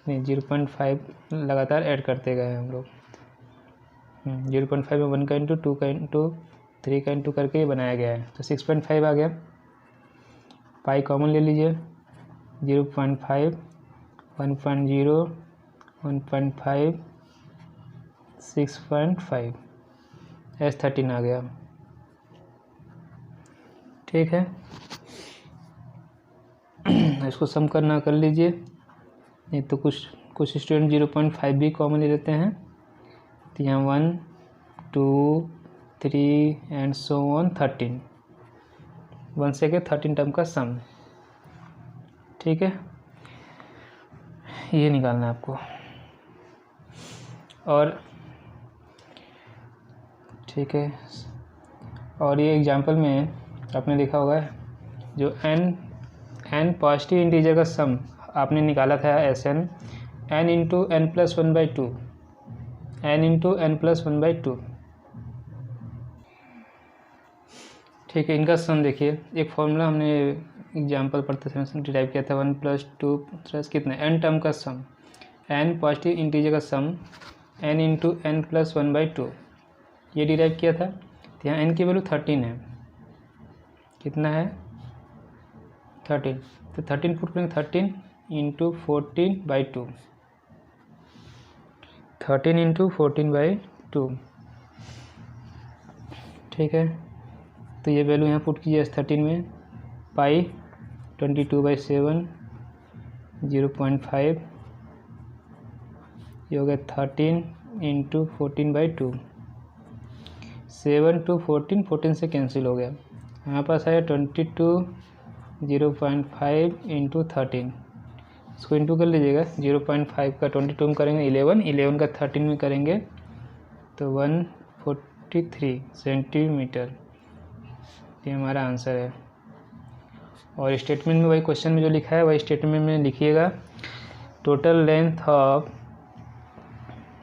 नहीं 0.5 लगातार ऐड करते गए हम लोग। 0.5 में 1 का इंटू 2 का इंटू 3 का इंटू करके ये बनाया गया है, तो 6.5 आ गया। पाई कॉमन ले लीजिए, 0.5 1.0 1.5 6.5 S13 आ गया। ठीक है, इसको सम करना कर लीजिए, नहीं तो कुछ स्टूडेंट 0.5 भी कॉमन ले लेते हैं, तो यहाँ 1 2 3 एंड सो ऑन 13, 1 से के 13 टर्म का सम। ठीक है, ये निकालना है आपको। और ठीक है, और ये एग्जाम्पल में आपने देखा होगा जो n पॉजिटिव इंटीजर का सम आपने निकाला था Sn, n into n+1/2, n into n+1/2। ठीक है, इनका सम देखिए, एक फॉर्मूला हमने एग्जाम्पल पढ़ते समय डिराइव किया था, 1 + 2 + कितना n टर्म का सम, n पॉजिटिव इंटीजर का सम n इंटू n+1/2 ये डिराइव किया था। तो यहाँ n की वैल्यू 13 है, कितना है 13, तो 13 पुट करेंगे, 13 इंटू 14/2, 13 इंटू 14/2। ठीक है, तो ये वैल्यू यहाँ पुट कीजिए S13 में, पाई 22/7 0.5, ये हो गया 13 इंटू 14/2, 7 to 14, 14 से कैंसिल हो गया, हमारे पास आया 22 0.5 इंटू 13, इसको इंटू कर लीजिएगा, 0.5 का 22 में करेंगे 11, 11 का 13 में करेंगे तो 143 सेंटीमीटर, ये हमारा आंसर है। और स्टेटमेंट में वही क्वेश्चन में जो लिखा है वही स्टेटमेंट में लिखिएगा, total length of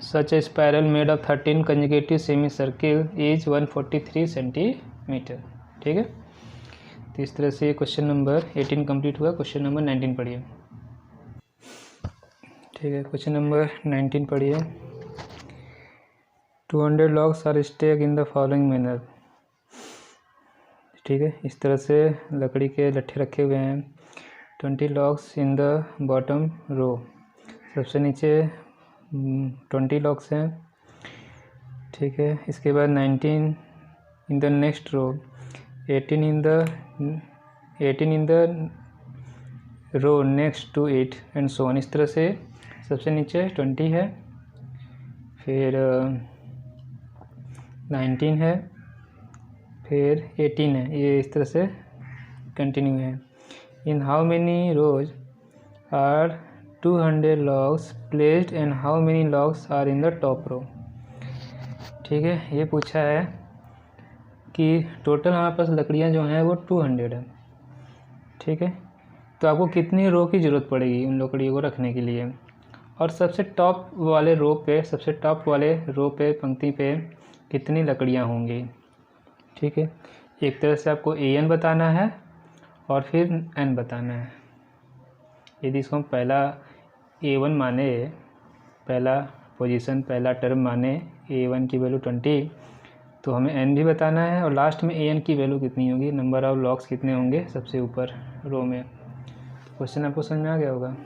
such A spiral made of 13 conjugative semi circle is 143 centimetre. ठीक है, तो इस तरह से क्वेश्चन नंबर 18 कंप्लीट हुआ। क्वेश्चन नंबर 19 पढ़िए। ठीक है, क्वेश्चन नंबर 19 पढ़िए। 200 logs are stacked in the following manner. ठीक है, इस तरह से लकड़ी के लट्ठे रखे हुए हैं। 20 logs in the bottom row, सबसे नीचे 20 logs हैं। ठीक है, इसके बाद 19 in the next row, 18 in the row next to 8 and so on. इस तरह से सबसे नीचे 20 है, फिर 19 है, फिर 18 है, ये इस तरह से कंटिन्यू है। In how many rows are 200 logs placed and how many logs are in the top row। ठीक है, ये पूछा है कि टोटल हमारे पास लकड़ियाँ जो हैं वो 200 है। ठीक है, तो आपको कितनी रो की ज़रूरत पड़ेगी उन लकड़ियों को रखने के लिए, और सबसे टॉप वाले रो पे पंक्ति पे कितनी लकड़ियाँ होंगी। ठीक है, एक तरह से आपको an बताना है और फिर n बताना है। यदि इसको हम पहला A1 माने, पहला पोजीशन पहला टर्म माने A1 की वैल्यू 20, तो हमें n भी बताना है और लास्ट में an की वैल्यू कितनी होगी, नंबर ऑफ लॉग्स कितने होंगे सबसे ऊपर रो में। क्वेश्चन आपको समझ में आ गया होगा।